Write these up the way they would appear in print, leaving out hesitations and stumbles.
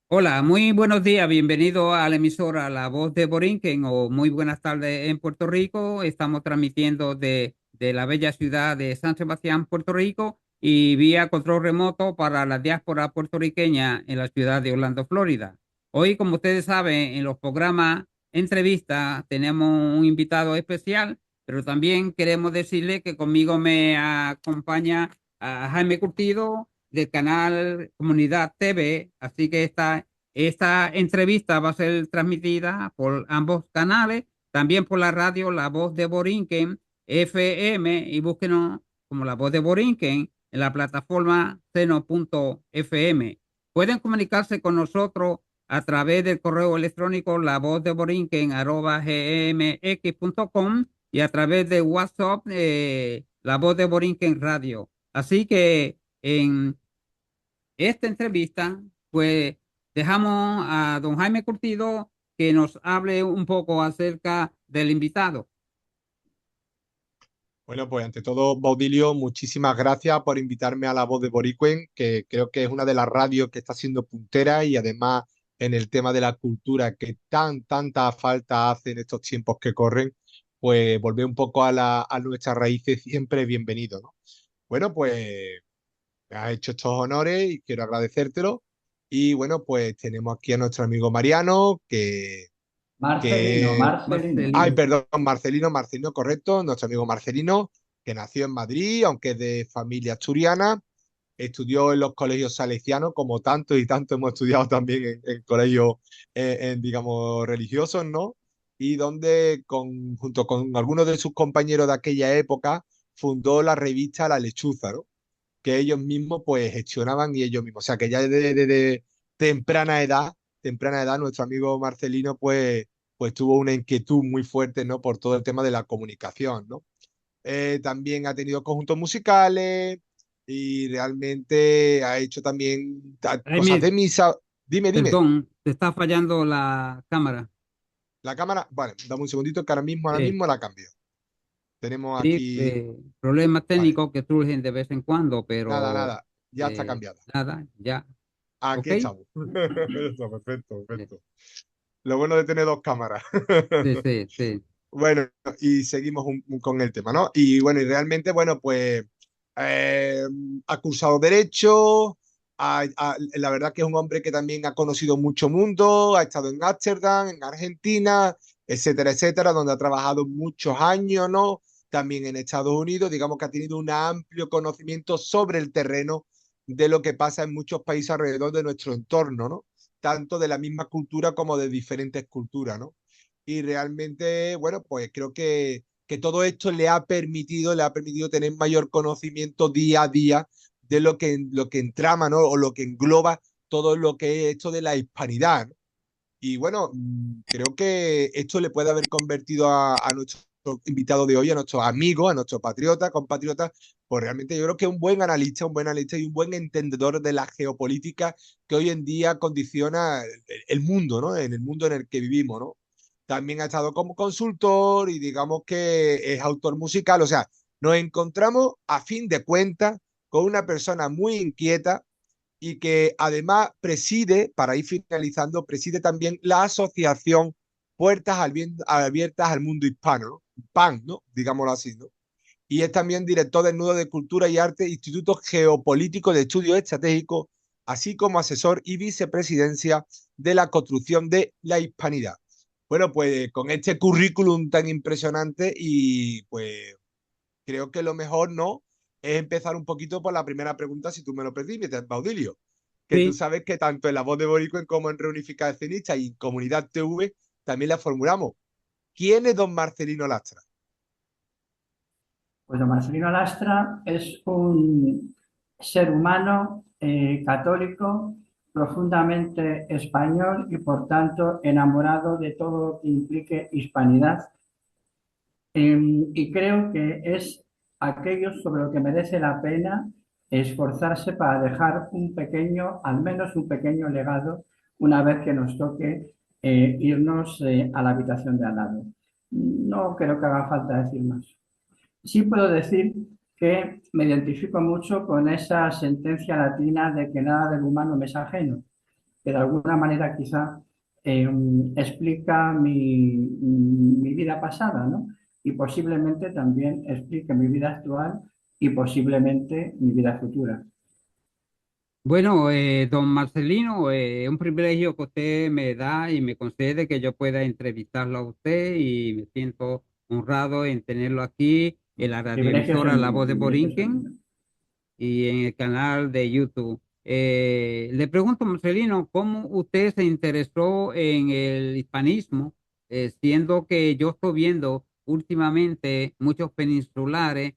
Hola, muy buenos días, bienvenido a la emisora La Voz de Borinquen o muy buenas tardes en Puerto Rico. Estamos transmitiendo de la bella ciudad de San Sebastián, Puerto Rico, y vía control remoto para la diáspora puertorriqueña en la ciudad de Orlando, Florida. Hoy, como ustedes saben, en los programas entrevistas tenemos un invitado especial, pero también queremos decirle que conmigo me acompaña a Jaime Curtido del canal Comunidad TV, así que esta entrevista va a ser transmitida por ambos canales, también por la radio La Voz de Borinquen FM, y búsquenos como La Voz de Borinquen en la plataforma seno.fm. Pueden comunicarse con nosotros a través del correo electrónico lavozdeBorinquen@gmx.com y a través de WhatsApp, La Voz de Borinquen Radio. Así que en esta entrevista, pues dejamos a don Jaime Curtido que nos hable un poco acerca del invitado. Bueno, pues ante todo, Baudilio, muchísimas gracias por invitarme a La Voz de Boricuen, que creo que es una de las radios que está siendo puntera y además en el tema de la cultura que tanta falta hace en estos tiempos que corren, pues volver un poco a nuestras raíces siempre es bienvenido, ¿no? Bueno, pues me has hecho estos honores y quiero agradecértelo. Y bueno, pues tenemos aquí a nuestro amigo Mariano, Marcelino, que Marcelino. Ay, Marcelino. perdón, Marcelino, correcto, nuestro amigo Marcelino, que nació en Madrid, aunque es de familia asturiana, estudió en los colegios salesianos, como tanto y tanto hemos estudiado también en colegios, digamos, religiosos, ¿no? Y donde, junto con algunos de sus compañeros de aquella época, fundó la revista La Lechuza, ¿no? Que ellos mismos, pues, gestionaban y ellos mismos. O sea, que ya de temprana edad, nuestro amigo Marcelino, pues tuvo una inquietud muy fuerte, ¿no? Por todo el tema de la comunicación, ¿no? También ha tenido conjuntos musicales y realmente ha hecho también cosas Jaime, de misa. Dime. perdón, te está fallando la cámara. La cámara, vale, dame un segundito que ahora Sí, mismo la cambio. Tenemos sí, aquí, problemas vale, técnicos que surgen de vez en cuando, pero nada, ya está cambiada. nada, ya. Aquí ¿Ok? estamos. Eso, perfecto, Sí, perfecto. Lo bueno de tener dos cámaras. sí, sí, sí. Bueno, y seguimos con el tema, ¿no? Y bueno, y realmente, bueno, pues eh, ha cursado Derecho, la verdad que es un hombre que también ha conocido mucho mundo, ha estado en Ámsterdam, en Argentina, etcétera, etcétera, donde ha trabajado muchos años, ¿no? También en Estados Unidos, digamos que ha tenido un amplio conocimiento sobre el terreno de lo que pasa en muchos países alrededor de nuestro entorno, ¿no? Tanto de la misma cultura como de diferentes culturas, ¿no? Y realmente, bueno, pues creo que todo esto le ha permitido tener mayor conocimiento día a día de lo que entrama, ¿no? O lo que engloba todo lo que es esto de la hispanidad, ¿no? Y bueno, creo que esto le puede haber convertido a nuestro invitado de hoy, a nuestros amigos, a nuestros patriotas, compatriotas, pues realmente yo creo que es un buen analista y un buen entendedor de la geopolítica que hoy en día condiciona el mundo, ¿no? En el mundo en el que vivimos, ¿no? También ha estado como consultor y digamos que es autor musical, o sea, nos encontramos a fin de cuentas con una persona muy inquieta y que además preside, para ir finalizando, preside también la asociación Abiertas al Mundo Hispano, ¿no? PAN, ¿no? Digámoslo así, ¿no? Y es también director del Nudo de Cultura y Arte, Instituto Geopolítico de Estudios Estratégicos, así como asesor y vicepresidencia de la construcción de la hispanidad. Bueno, pues con este currículum tan impresionante y pues creo que lo mejor no es empezar un poquito por la primera pregunta, si tú me lo permites, Baudilio. Que tú Sí, sabes que tanto en La Voz de Boricua como en Reunificada Escenista y en Comunidad TV también la formulamos. ¿Quién es don Marcelino Lastra? Pues don Marcelino Lastra es un ser humano católico, profundamente español y por tanto enamorado de todo lo que implique hispanidad. Y creo que es aquello sobre lo que merece la pena esforzarse para dejar un pequeño, al menos un pequeño legado una vez que nos toque irnos a la habitación de al lado. No creo que haga falta decir más. Sí puedo decir que me identifico mucho con esa sentencia latina de que nada del humano me es ajeno. que de alguna manera quizá explica mi vida pasada, ¿no? Y posiblemente también explique mi vida actual y posiblemente mi vida futura. Bueno, don Marcelino, es un privilegio que usted me da y me concede que yo pueda entrevistarlo a usted y me siento honrado en tenerlo aquí en la Privilegios radioemisora el La mío, Voz de privilegios el mío. Borinquen y en el canal de YouTube. Le pregunto, Marcelino, ¿cómo usted se interesó en el hispanismo, siendo que yo estoy viendo últimamente muchos peninsulares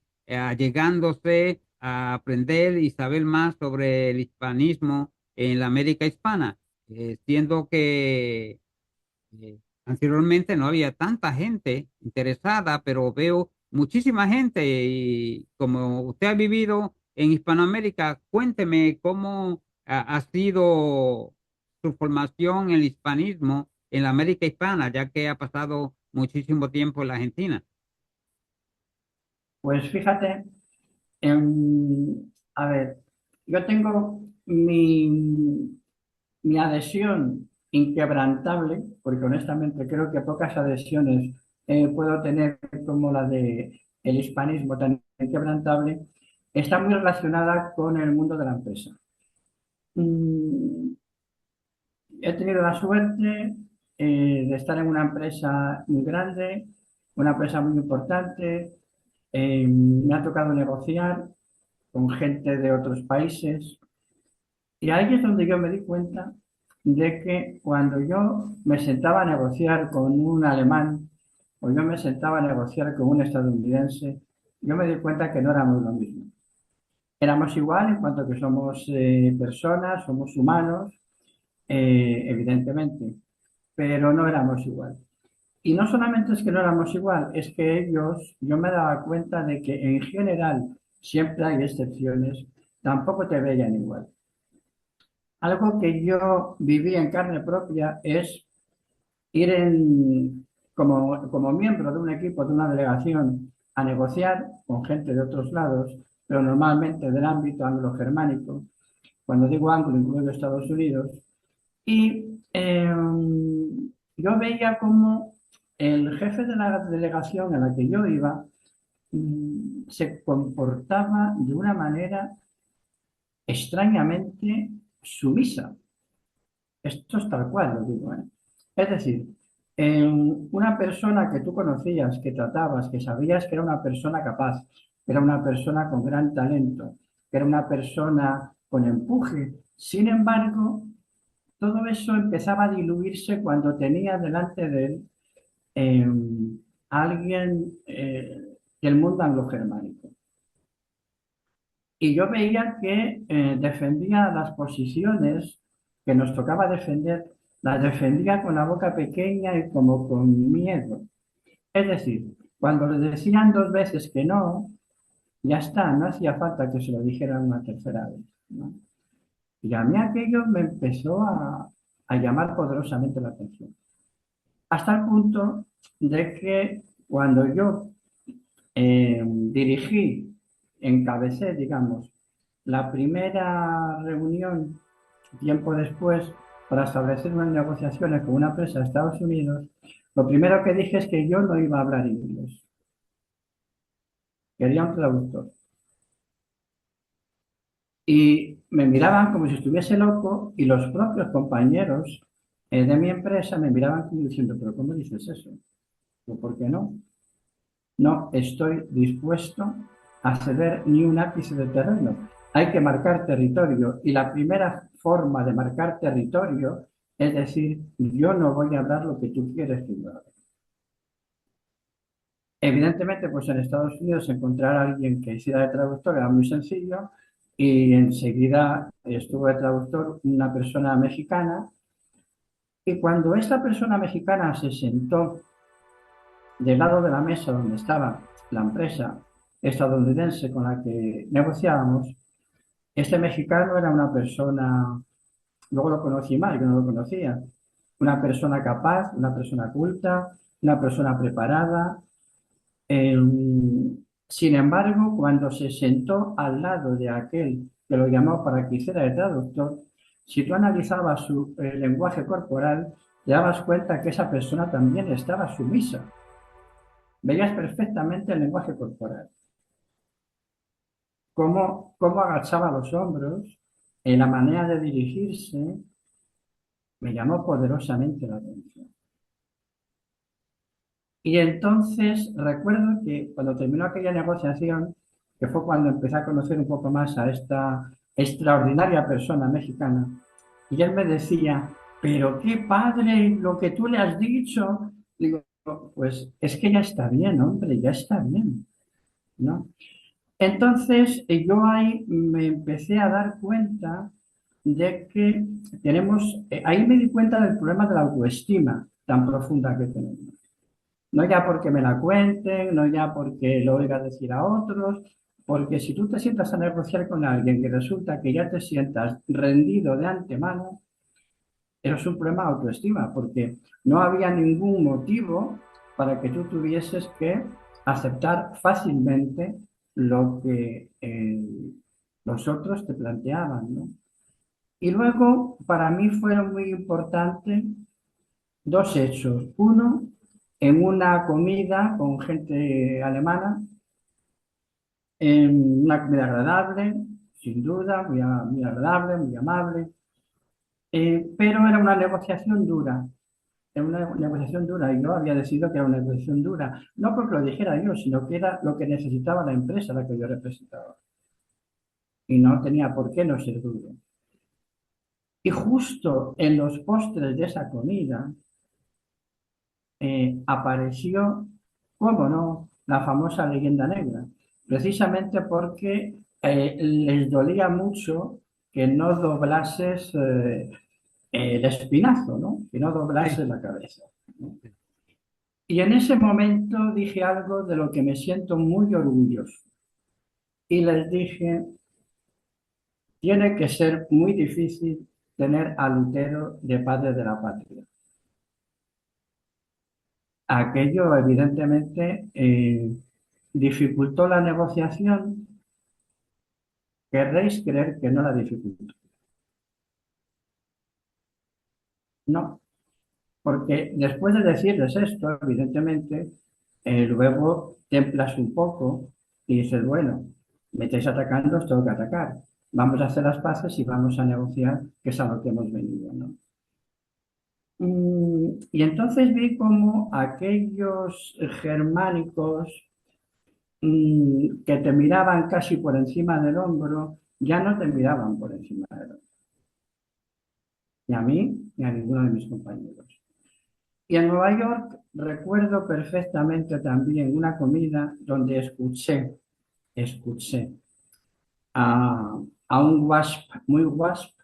llegándose a aprender y saber más sobre el hispanismo en la América hispana, siendo que anteriormente no había tanta gente interesada, pero veo muchísima gente y como usted ha vivido en Hispanoamérica, cuénteme cómo ha sido su formación en el hispanismo en la América hispana, ya que ha pasado muchísimo tiempo en la Argentina. Pues fíjate, a ver, yo tengo mi adhesión inquebrantable, porque honestamente creo que pocas adhesiones puedo tener como la de el hispanismo tan inquebrantable, está muy relacionada con el mundo de la empresa. Mm, He tenido la suerte de estar en una empresa muy grande, una empresa muy importante. Me ha tocado negociar con gente de otros países y ahí es donde yo me di cuenta de que cuando yo me sentaba a negociar con un alemán o yo me sentaba a negociar con un estadounidense, yo me di cuenta que no éramos lo mismo. Éramos igual en cuanto que somos personas, somos humanos, evidentemente, pero no éramos igual. Y no solamente es que no éramos igual, es que ellos, yo me daba cuenta de que en general, siempre hay excepciones, tampoco te veían igual. Algo que yo viví en carne propia es ir como miembro de un equipo, de una delegación, a negociar con gente de otros lados, pero normalmente del ámbito anglo-germánico. Cuando digo anglo, incluyo Estados Unidos. Y yo veía como el jefe de la delegación a la que yo iba se comportaba de una manera extrañamente sumisa. Esto es tal cual, lo digo, ¿eh? Es decir, una persona que tú conocías, que tratabas, que sabías que era una persona capaz, que era una persona con gran talento, que era una persona con empuje. Sin embargo, todo eso empezaba a diluirse cuando tenía delante de él eh, a alguien del mundo anglo-germánico. Y yo veía que defendía las posiciones que nos tocaba defender, las defendía con la boca pequeña y como con miedo. Es decir, cuando le decían dos veces que no, ya está, no hacía falta que se lo dijeran una tercera vez, ¿no? Y a mí aquello me empezó a llamar poderosamente la atención. Hasta el punto de que cuando yo dirigí, encabecé, digamos, la primera reunión tiempo después para establecer unas negociaciones con una empresa de Estados Unidos, lo primero que dije es que yo no iba a hablar inglés, quería un traductor. Y me miraban como si estuviese loco y los propios compañeros de mi empresa me miraban como diciendo, pero ¿cómo dices eso? ¿Por qué no? No estoy dispuesto a ceder ni un ápice de terreno. Hay que marcar territorio y la primera forma de marcar territorio es decir, yo no voy a hablar lo que tú quieres que yo hable. Evidentemente, pues en Estados Unidos encontrar a alguien que hiciera de traductor era muy sencillo y enseguida estuvo de traductor una persona mexicana y cuando esta persona mexicana se sentó del lado de la mesa donde estaba la empresa estadounidense con la que negociábamos, este mexicano era una persona, luego lo conocí más, yo no lo conocía, una persona capaz, una persona culta, una persona preparada. Eh, Sin embargo, cuando se sentó al lado de aquel que lo llamó para que hiciera de traductor, si tú analizabas su lenguaje corporal, te dabas cuenta que esa persona también estaba sumisa. Veías perfectamente el lenguaje corporal. Cómo agachaba los hombros, en la manera de dirigirse, me llamó poderosamente la atención. Y entonces recuerdo que cuando terminó aquella negociación, que fue cuando empecé a conocer un poco más a esta extraordinaria persona mexicana, y él me decía, pero qué padre lo que tú le has dicho. Digo, pues es que ya está bien, hombre, ya está bien, ¿no? Entonces yo ahí me empecé a dar cuenta de que ahí me di cuenta del problema de la autoestima tan profunda que tenemos. No ya porque me la cuenten, no ya porque lo oiga decir a otros, porque si tú te sientas a negociar con alguien que resulta que ya te sientas rendido de antemano, eso es un problema de autoestima, porque no había ningún motivo para que tú tuvieses que aceptar fácilmente lo que los otros te planteaban, ¿no? Y luego, para mí fueron muy importantes dos hechos. Uno, en una comida con gente alemana, en una comida agradable, sin duda, muy agradable, muy amable, pero era una negociación dura. Era una negociación dura y yo había decidido que era una negociación dura, no porque lo dijera yo, sino que era lo que necesitaba la empresa a la que yo representaba. Y no tenía por qué no ser duro. Y justo en los postres de esa comida apareció, cómo no, la famosa leyenda negra, precisamente porque les dolía mucho que no doblases el espinazo, ¿no? Que no doblases Sí. la cabeza, ¿no? Y en ese momento dije algo de lo que me siento muy orgulloso. Y les dije, tiene que ser muy difícil tener a Lutero de padre de la patria. Aquello evidentemente dificultó la negociación. Querréis creer que no la dificultó. No, porque después de decirles esto, evidentemente, luego templas un poco y dices, bueno, me estáis atacando, os tengo que atacar. Vamos a hacer las paces y vamos a negociar, que es a lo que hemos venido, ¿no? Y entonces vi como aquellos germánicos que te miraban casi por encima del hombro, ya no te miraban por encima del hombro. Ni a mí, ni a ninguno de mis compañeros. Y en Nueva York recuerdo perfectamente también una comida donde escuché a un WASP, muy WASP,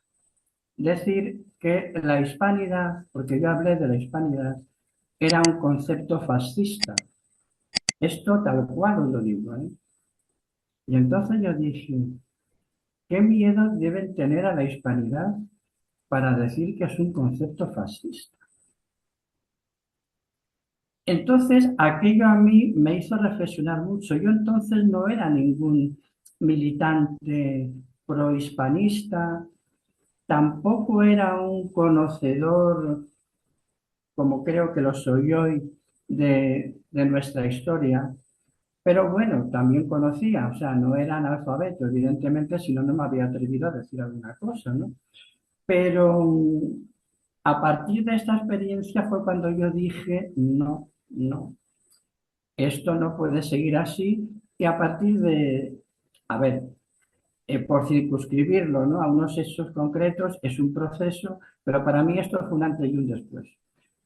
decir que la hispanidad, porque yo hablé de la hispanidad, era un concepto fascista. Esto tal cual os lo digo, ¿eh? Y entonces yo dije, ¿qué miedo deben tener a la hispanidad para decir que es un concepto fascista? Entonces, aquello a mí me hizo reflexionar mucho. Yo entonces no era ningún militante prohispanista, tampoco era un conocedor, como creo que lo soy hoy, de nuestra historia. Pero bueno, también conocía, o sea, no era analfabeto, evidentemente, si no, no me había atrevido a decir alguna cosa, ¿no? Pero a partir de esta experiencia fue cuando yo dije, no, no, esto no puede seguir así. Y a partir de, a ver, por circunscribirlo, ¿no? A unos hechos concretos es un proceso, pero para mí esto fue un antes y un después.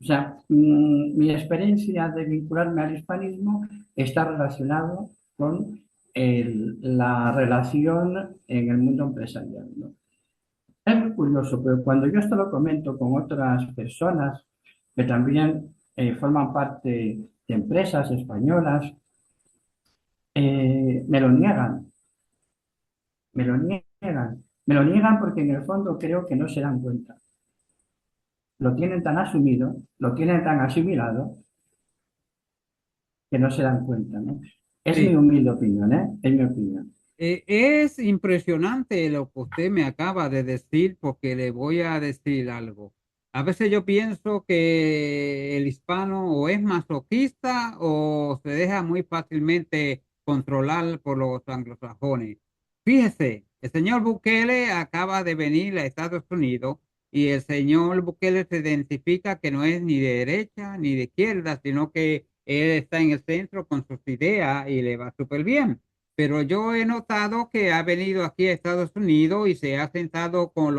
O sea, mi experiencia de vincularme al hispanismo está relacionado con la relación en el mundo empresarial, ¿no? Es muy curioso, pero cuando yo esto lo comento con otras personas que también forman parte de empresas españolas, me lo niegan, me lo niegan. Me lo niegan porque en el fondo creo que no se dan cuenta. Lo tienen tan asumido, lo tienen tan asimilado, que no se dan cuenta, ¿no? Es mi Sí. humilde opinión, ¿eh? Es mi opinión. Es impresionante lo que usted me acaba de decir porque le voy a decir algo. A veces yo pienso que el hispano o es masoquista o se deja muy fácilmente controlar por los anglosajones. Fíjese, el señor Bukele acaba de venir a Estados Unidos y el señor Bukele se identifica que no es ni de derecha ni de izquierda, sino que él está en el centro con sus ideas y le va súper bien. Pero yo he notado que ha venido aquí a Estados Unidos y se ha sentado con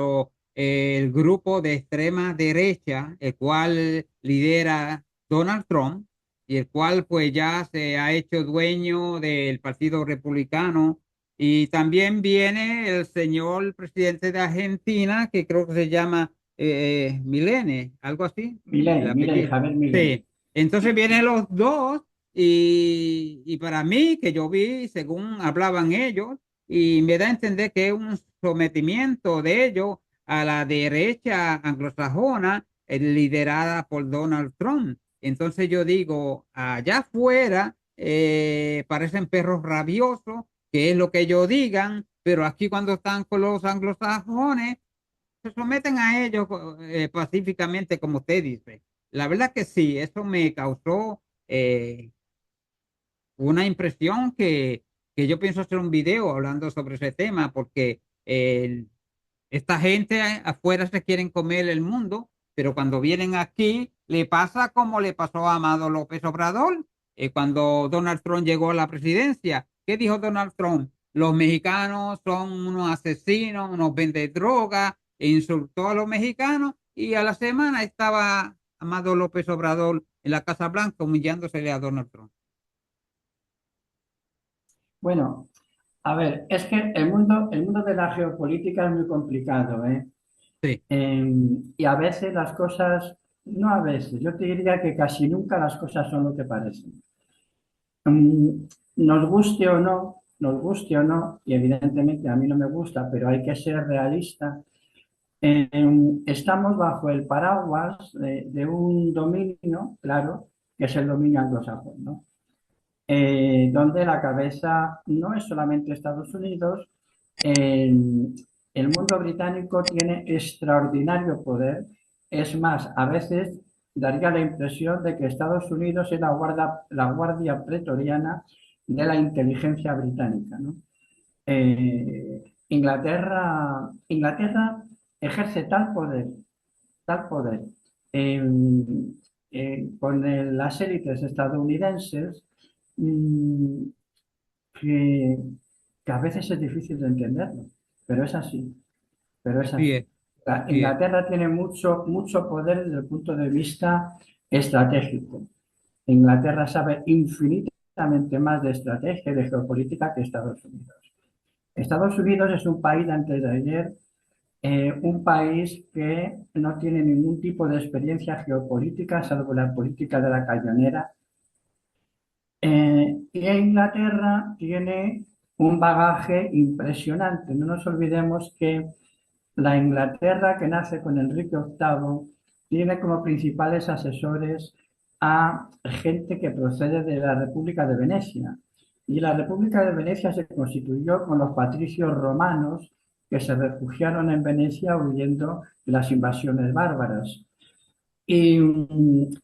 el grupo de extrema derecha, el cual lidera Donald Trump, y el cual pues ya se ha hecho dueño del Partido Republicano. Y también viene el señor presidente de Argentina, que creo que se llama Milene, algo así, el Milei, apellido. Javier Milei. Sí, entonces vienen los dos y para mí, que yo vi, según hablaban ellos, y me da a entender que es un sometimiento de ellos a la derecha anglosajona, liderada por Donald Trump. Entonces yo digo, allá afuera parecen perros rabiosos, que es lo que ellos digan, pero aquí cuando están con los anglosajones, se someten a ellos pacíficamente, como usted dice. La verdad que sí, eso me causó una impresión que yo pienso hacer un video hablando sobre ese tema, porque esta gente afuera se quieren comer el mundo, pero cuando vienen aquí le pasa como le pasó a Amado López Obrador, cuando Donald Trump llegó a la presidencia. ¿Qué dijo Donald Trump? Los mexicanos son unos asesinos, unos vende droga, e insultó a los mexicanos y a la semana estaba Amado López Obrador en la Casa Blanca humillándosele a Donald Trump. Bueno, a ver, es que el mundo de la geopolítica es muy complicado, ¿eh? Sí, Y a veces las cosas, no a veces, yo te diría que casi nunca las cosas son lo que parecen. Mm, nos guste o no, y evidentemente a mí no me gusta, pero hay que ser realista. Estamos bajo el paraguas de un dominio, claro, que es el dominio anglosajón, ¿no? Donde la cabeza no es solamente Estados Unidos, el mundo británico tiene extraordinario poder. Es más, a veces daría la impresión de que Estados Unidos es la guardia pretoriana de la inteligencia británica, ¿no? Inglaterra ejerce tal poder con las élites estadounidenses, mm, que, que a veces es difícil de entenderlo, pero es así, pero es sí así. es, sí es. Inglaterra tiene mucho poder desde el punto de vista estratégico. Inglaterra sabe infinitamente más de estrategia y de geopolítica que Estados Unidos. Estados Unidos es un país, antes de ayer, un país que no tiene ningún tipo de experiencia geopolítica, salvo la política de la cañonera. Y Inglaterra tiene un bagaje impresionante. No nos olvidemos que la Inglaterra que nace con Enrique VIII tiene como principales asesores a gente que procede de la República de Venecia. Y la República de Venecia se constituyó con los patricios romanos que se refugiaron en Venecia huyendo de las invasiones bárbaras. Y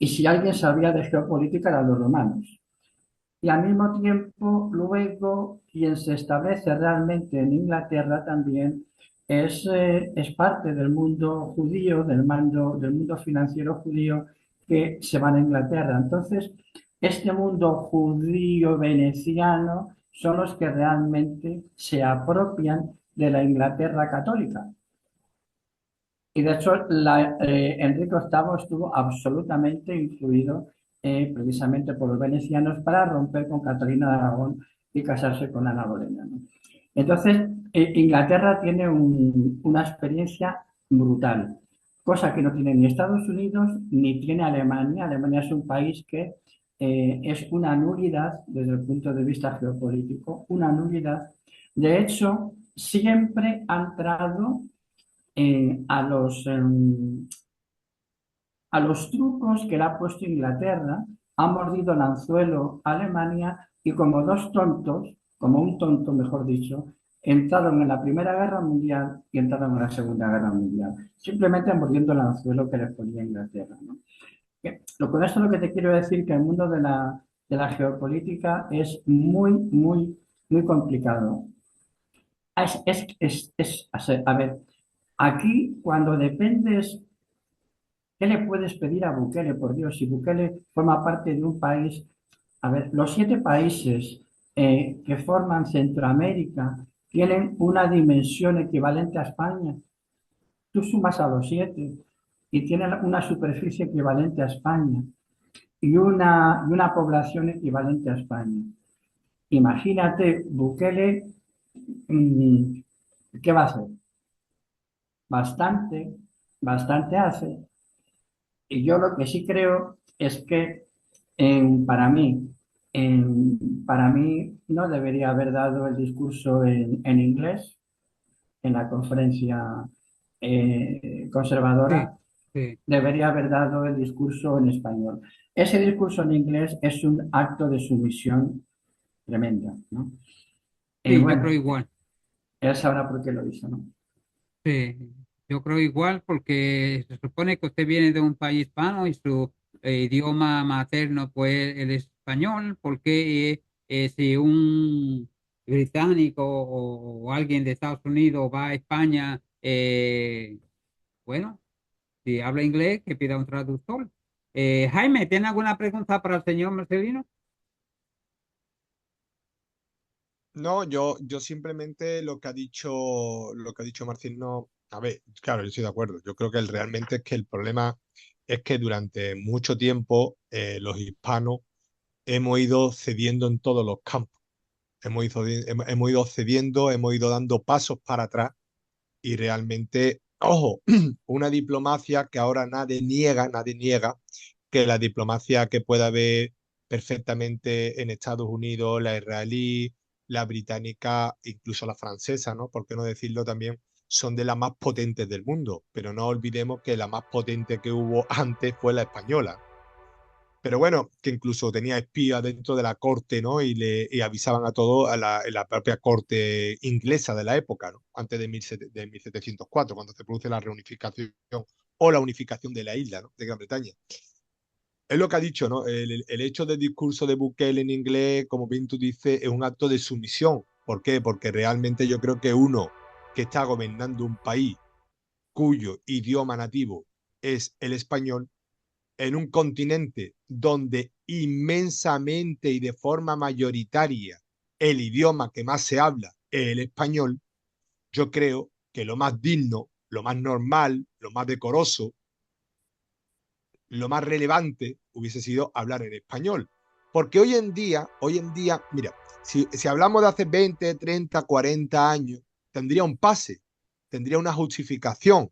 si alguien sabía de geopolítica eran los romanos. Y al mismo tiempo, luego, quien se establece realmente en Inglaterra también es parte del mundo judío, del mundo financiero judío que se van a Inglaterra. Entonces, este mundo judío veneciano son los que realmente se apropian de la Inglaterra católica. Y de hecho, Enrique VIII estuvo absolutamente influido precisamente por los venecianos para romper con Catalina de Aragón y casarse con Ana Bolena, ¿no? Entonces, Inglaterra tiene una experiencia brutal, cosa que no tiene ni Estados Unidos ni tiene Alemania. Alemania es un país que es una nulidad desde el punto de vista geopolítico, una nulidad. De hecho, siempre ha entrado eh, a los, eh, a los trucos que le ha puesto Inglaterra, ha mordido el anzuelo a Alemania y como dos tontos como un tonto, mejor dicho, entraron en la Primera Guerra Mundial y entraron en la Segunda Guerra Mundial, simplemente mordiendo el anzuelo que les ponía Inglaterra, ¿no? Con esto lo que te quiero decir que el mundo de la geopolítica es muy, muy, muy complicado. A ver, aquí cuando dependes, ¿qué le puedes pedir a Bukele? Por Dios, si Bukele forma parte de un país, a ver, los 7 países que forman Centroamérica tienen una dimensión equivalente a España. Tú sumas a los 7 y tienen una superficie equivalente a España y una población equivalente a España. Imagínate, Bukele, mm, ¿qué va a hacer? Bastante, bastante hace. Y yo lo que sí creo es que para mí, para mí no debería haber dado el discurso en inglés en la conferencia Sí, conservadora, sí, debería haber dado el discurso en español. Ese discurso en inglés es un acto de sumisión tremenda, ¿no? Y sí, yo creo bueno, igual. él sabrá por qué lo hizo, ¿no? Sí, yo creo igual porque se supone que usted viene de un país hispano y su idioma materno pues el español, porque si un británico o alguien de Estados Unidos va a España, bueno, si habla inglés, que pida un traductor. Jaime, ¿tiene alguna pregunta para el señor Marcelino? No, yo simplemente lo que ha dicho Marcin, no, a ver, claro, yo estoy de acuerdo. Yo creo que realmente es que el problema es que durante mucho tiempo los hispanos hemos ido cediendo en todos los campos. Hemos ido cediendo, hemos ido dando pasos para atrás y realmente, ojo, una diplomacia que ahora nadie niega que la diplomacia que pueda haber perfectamente en Estados Unidos, la israelí, la británica, incluso la francesa, ¿no? ¿Por qué no decirlo también? Son de las más potentes del mundo, pero no olvidemos que la más potente que hubo antes fue la española. Pero bueno, que incluso tenía espías dentro de la corte, ¿no? Y avisaban a todos en la propia corte inglesa de la época, ¿no? Antes de 1704, cuando se produce la reunificación o la unificación de la isla, ¿no? De Gran Bretaña. Es lo que ha dicho, ¿no? El hecho del discurso de Bukele en inglés, como bien tú dices, es un acto de sumisión. ¿Por qué? Porque realmente yo creo que uno que está gobernando un país cuyo idioma nativo es el español, en un continente donde inmensamente y de forma mayoritaria el idioma que más se habla es el español, yo creo que lo más digno, lo más normal, lo más decoroso, lo más relevante hubiese sido hablar en español. Porque hoy en día, mira, si hablamos de hace 20, 30, 40 años, tendría un pase, tendría una justificación.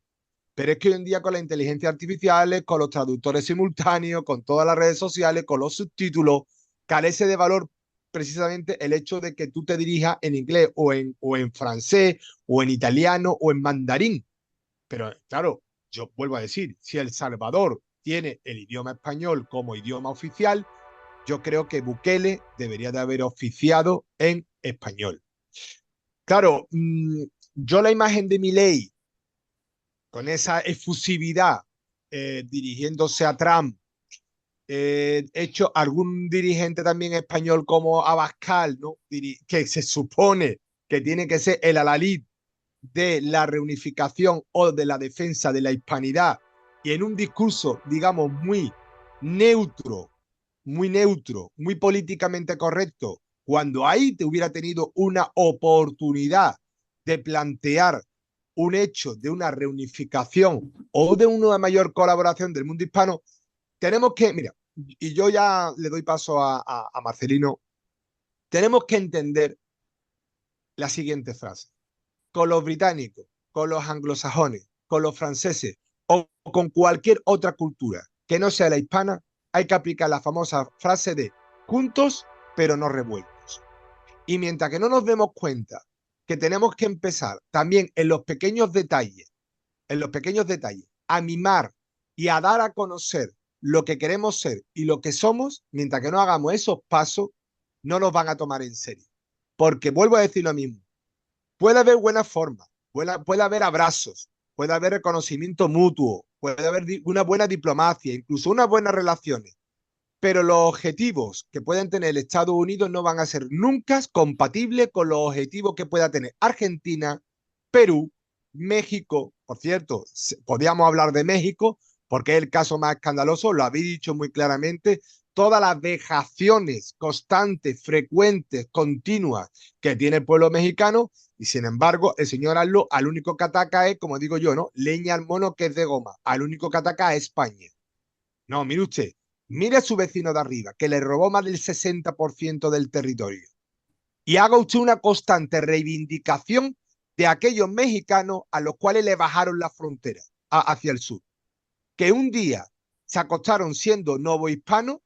Pero es que hoy en día con la inteligencia artificial, con los traductores simultáneos, con todas las redes sociales, con los subtítulos, carece de valor precisamente el hecho de que tú te dirijas en inglés o en francés o en italiano o en mandarín. Pero claro, yo vuelvo a decir, si El Salvador tiene el idioma español como idioma oficial, yo creo que Bukele debería de haber oficiado en español. Claro, yo la imagen de Milei con esa efusividad dirigiéndose a Trump, hecho algún dirigente también español como Abascal, ¿no? Que se supone que tiene que ser el alalid de la reunificación o de la defensa de la hispanidad y en un discurso, digamos, neutro, muy políticamente correcto, cuando ahí te hubiera tenido una oportunidad de plantear un hecho de una reunificación o de una mayor colaboración del mundo hispano, tenemos que, mira, y yo ya le doy paso a Marcelino, tenemos que entender la siguiente frase. Con los británicos, con los anglosajones, con los franceses o con cualquier otra cultura que no sea la hispana, hay que aplicar la famosa frase de juntos pero no revueltos. Y mientras que no nos demos cuenta que tenemos que empezar también en los pequeños detalles, a mimar y a dar a conocer lo que queremos ser y lo que somos, mientras que no hagamos esos pasos, no nos van a tomar en serio. porque vuelvo a decir lo mismo, puede haber buenas formas, puede haber abrazos, puede haber reconocimiento mutuo, puede haber una buena diplomacia, incluso unas buenas relaciones, pero los objetivos que pueden tener Estados Unidos no van a ser nunca compatibles con los objetivos que pueda tener Argentina, Perú, México. Por cierto, podríamos hablar de México porque es el caso más escandaloso, lo habéis dicho muy claramente, todas las vejaciones constantes, frecuentes, continuas que tiene el pueblo mexicano, y sin embargo el señor AMLO al único que ataca es, como digo yo, ¿no? Leña al mono que es de goma, al único que ataca es España. No, mire usted, mire a su vecino de arriba, que le robó más del 60% del territorio. Y haga usted una constante reivindicación de aquellos mexicanos a los cuales le bajaron la frontera hacia el sur. Que un día se acostaron siendo novohispanos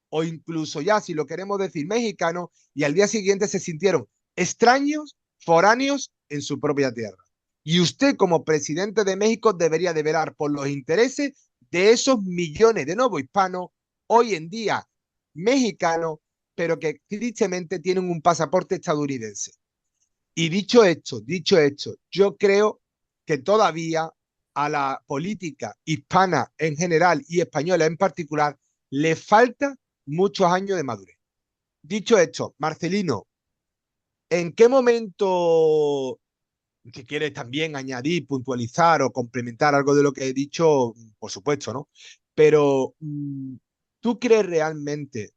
o incluso ya, si lo queremos decir, mexicanos, y al día siguiente se sintieron extraños, foráneos en su propia tierra. Y usted, como presidente de México, debería de velar por los intereses de esos millones de novohispanos, hoy en día mexicanos, pero que tristemente tienen un pasaporte estadounidense. Y dicho esto, yo creo que todavía a la política hispana en general y española en particular le falta muchos años de madurez. Dicho esto, Marcelino, ¿en qué momento que quieres también añadir, puntualizar o complementar algo de lo que he dicho? Por supuesto, ¿no? Pero ¿tú crees realmente,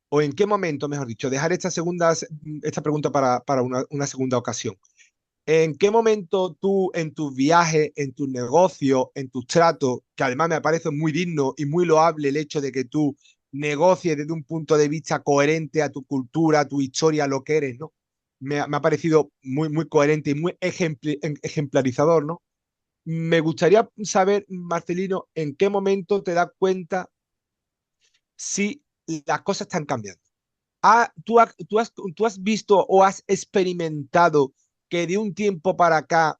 o en qué momento, mejor dicho, dejar esta pregunta para una segunda ocasión? ¿En qué momento tú, en tus viajes, en tus negocios, en tus tratos, que además me parece muy digno y muy loable el hecho de que tú negocies desde un punto de vista coherente a tu cultura, a tu historia, a lo que eres, ¿no? Me ha parecido muy, muy coherente y muy ejemplarizador, ¿no? Me gustaría saber, Marcelino, en qué momento te das cuenta si las cosas están cambiando. ¿Tú has visto o has experimentado que de un tiempo para acá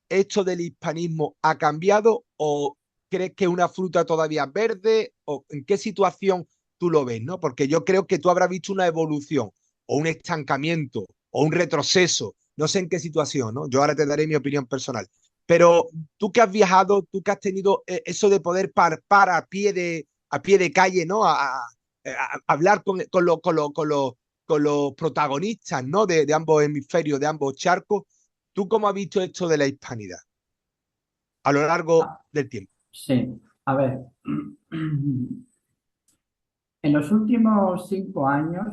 esto del hispanismo ha cambiado o crees que es una fruta todavía verde o en qué situación tú lo ves, ¿no? Porque yo creo que tú habrás visto una evolución o un estancamiento o un retroceso, no sé en qué situación, ¿no? Yo ahora te daré mi opinión personal, pero tú que has viajado, tú que has tenido eso de poder para a pie de calle, ¿no? A hablar con los protagonistas, ¿no? De ambos hemisferios, de ambos charcos. ¿Tú cómo has visto esto de la hispanidad a lo largo Ah, del tiempo? sí, a ver, en los últimos 5 años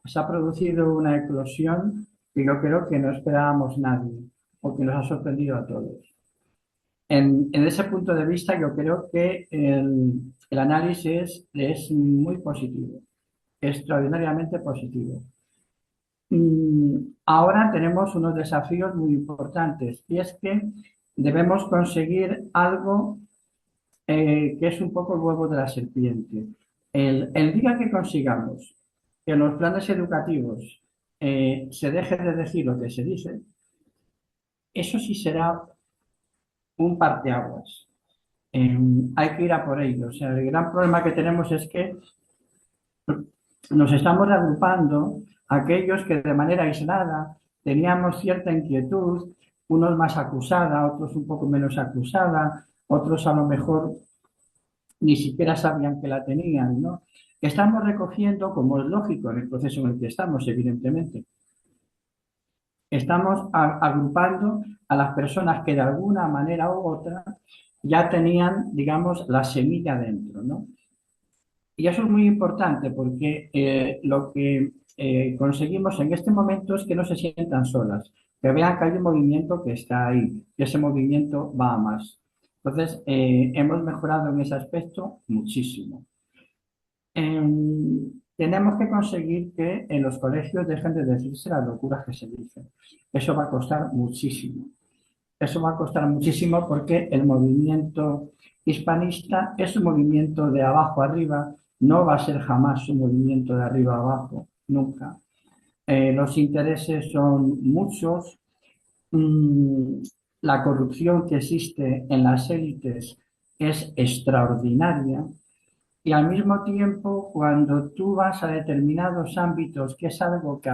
se ha producido una eclosión que yo creo que no esperábamos nadie o que nos ha sorprendido a todos. En ese punto de vista, yo creo que el análisis es muy positivo, extraordinariamente positivo. Ahora tenemos unos desafíos muy importantes y es que debemos conseguir algo que es un poco el huevo de la serpiente. El día que consigamos que en los planes educativos se deje de decir lo que se dice, eso sí será un parteaguas. Hay que ir a por ello. O sea, el gran problema que tenemos es que nos estamos agrupando aquellos que de manera aislada teníamos cierta inquietud, unos más acusada, otros un poco menos acusada, otros a lo mejor ni siquiera sabían que la tenían, ¿no? Estamos recogiendo, como es lógico en el proceso en el que estamos, evidentemente, estamos agrupando a las personas que de alguna manera u otra ya tenían, digamos, la semilla dentro, ¿no? Y eso es muy importante porque lo que conseguimos en este momento es que no se sientan solas, que vean que hay un movimiento que está ahí, que ese movimiento va a más. Entonces, hemos mejorado en ese aspecto muchísimo. Tenemos que conseguir que en los colegios dejen de decirse las locuras que se dicen. Eso va a costar muchísimo. Eso va a costar muchísimo porque el movimiento hispanista es un movimiento de abajo arriba, no va a ser jamás un movimiento de arriba abajo, nunca. Los intereses son muchos. Mm, la corrupción que existe en las élites es extraordinaria. Y al mismo tiempo, cuando tú vas a determinados ámbitos, que es algo que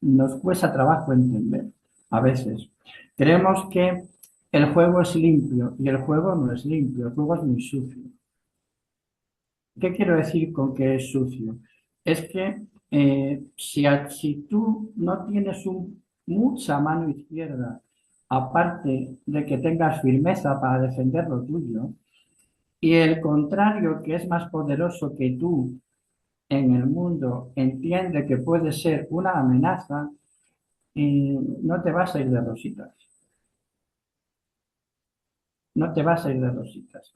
nos cuesta trabajo entender a veces. Creemos que el juego es limpio y el juego no es limpio, el juego es muy sucio. ¿Qué quiero decir con que es sucio? Es que si tú no tienes mucha mano izquierda, aparte de que tengas firmeza para defender lo tuyo, y el contrario, que es más poderoso que tú en el mundo, entiende que puede ser una amenaza, no te vas a ir de rositas. No te vas a ir de rositas.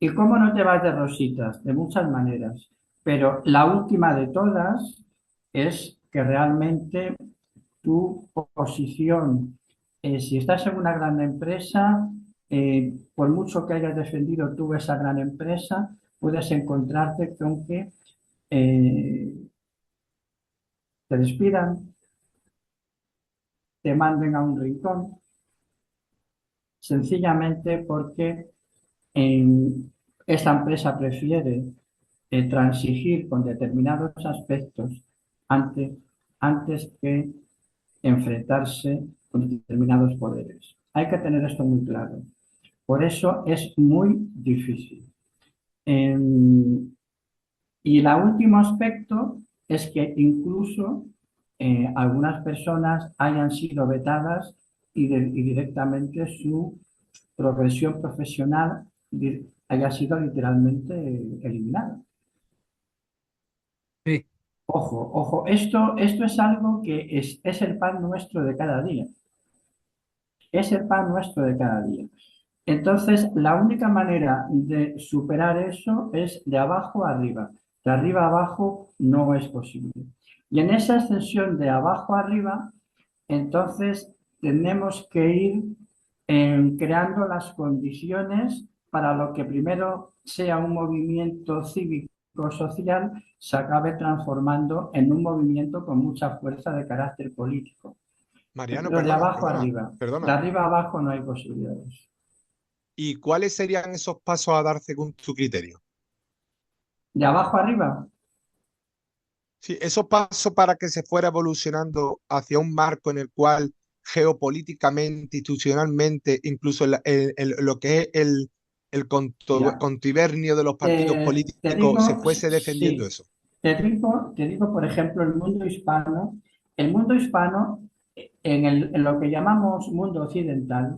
¿Y cómo no te vas de rositas? De muchas maneras. Pero la última de todas es que realmente tu posición, si estás en una gran empresa, por mucho que hayas defendido tú esa gran empresa, puedes encontrarte con que te despidan, te manden a un rincón, sencillamente porque esta empresa prefiere transigir con determinados aspectos antes, antes que enfrentarse con determinados poderes. Hay que tener esto muy claro. Por eso es muy difícil. Y el último aspecto es que incluso algunas personas hayan sido vetadas y directamente su progresión profesional haya sido literalmente eliminada. Sí. Ojo, ojo, esto es algo que es el pan nuestro de cada día. Es el pan nuestro de cada día. Entonces, la única manera de superar eso es de abajo a arriba. De arriba a abajo no es posible. Y en esa ascensión de abajo a arriba, entonces tenemos que ir creando las condiciones para lo que primero sea un movimiento cívico-social, se acabe transformando en un movimiento con mucha fuerza de carácter político. Mariano, Pero de abajo a arriba, de perdona. arriba a abajo no hay posibilidades. ¿Y cuáles serían esos pasos a dar según tu criterio? De abajo a arriba, Sí, esos pasos para que se fuera evolucionando hacia un marco en el cual geopolíticamente, institucionalmente, incluso lo que es mira, contubernio de los partidos te políticos, se digo, fuese defendiendo sí, eso. te digo, por ejemplo, el mundo hispano en lo que llamamos mundo occidental,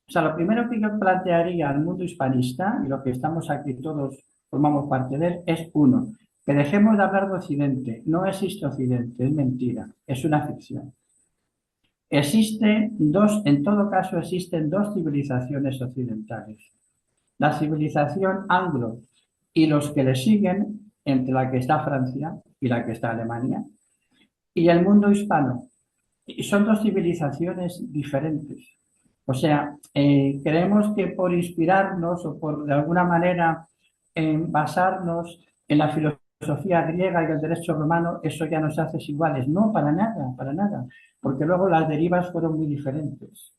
o sea, lo primero que yo plantearía al mundo hispanista, y lo que estamos aquí todos formamos parte de él, es uno, que dejemos de hablar de Occidente. No existe Occidente, es mentira, es una ficción. En todo caso, existen dos civilizaciones occidentales. La civilización anglo y los que le siguen, entre la que está Francia y la que está Alemania, y el mundo hispano. Y son dos civilizaciones diferentes. O sea, creemos que por inspirarnos o por de alguna manera basarnos en la filosofía griega y el derecho romano, eso ya nos hace iguales. No, para nada, porque luego las derivas fueron muy diferentes.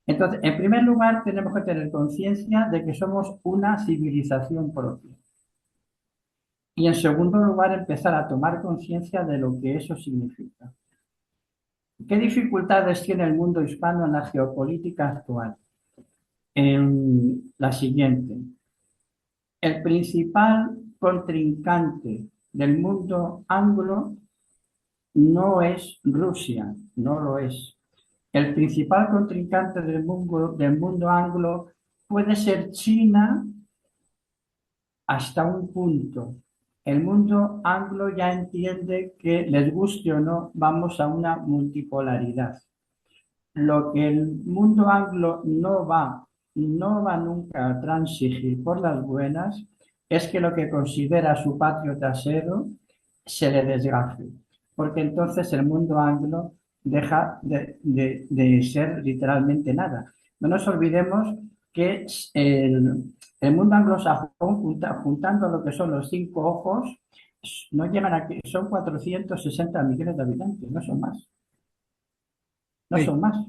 Entonces, en primer lugar, tenemos que tener conciencia de que somos una civilización propia. Y en segundo lugar, empezar a tomar conciencia de lo que eso significa. ¿Qué dificultades tiene el mundo hispano en la geopolítica actual? La siguiente. El principal contrincante del mundo anglo no es Rusia, no lo es. El principal contrincante del mundo anglo puede ser China hasta un punto. El mundo anglo ya entiende que, les guste o no, vamos a una multipolaridad. Lo que el mundo anglo no va nunca a transigir por las buenas es que lo que considera su patio trasero se le desgaje, porque entonces el mundo anglo deja de ser literalmente nada. No nos olvidemos que el mundo anglosajón, juntando lo que son los 5 ojos, no llegan a que son 460 millones de habitantes, no son más. No Sí, son más.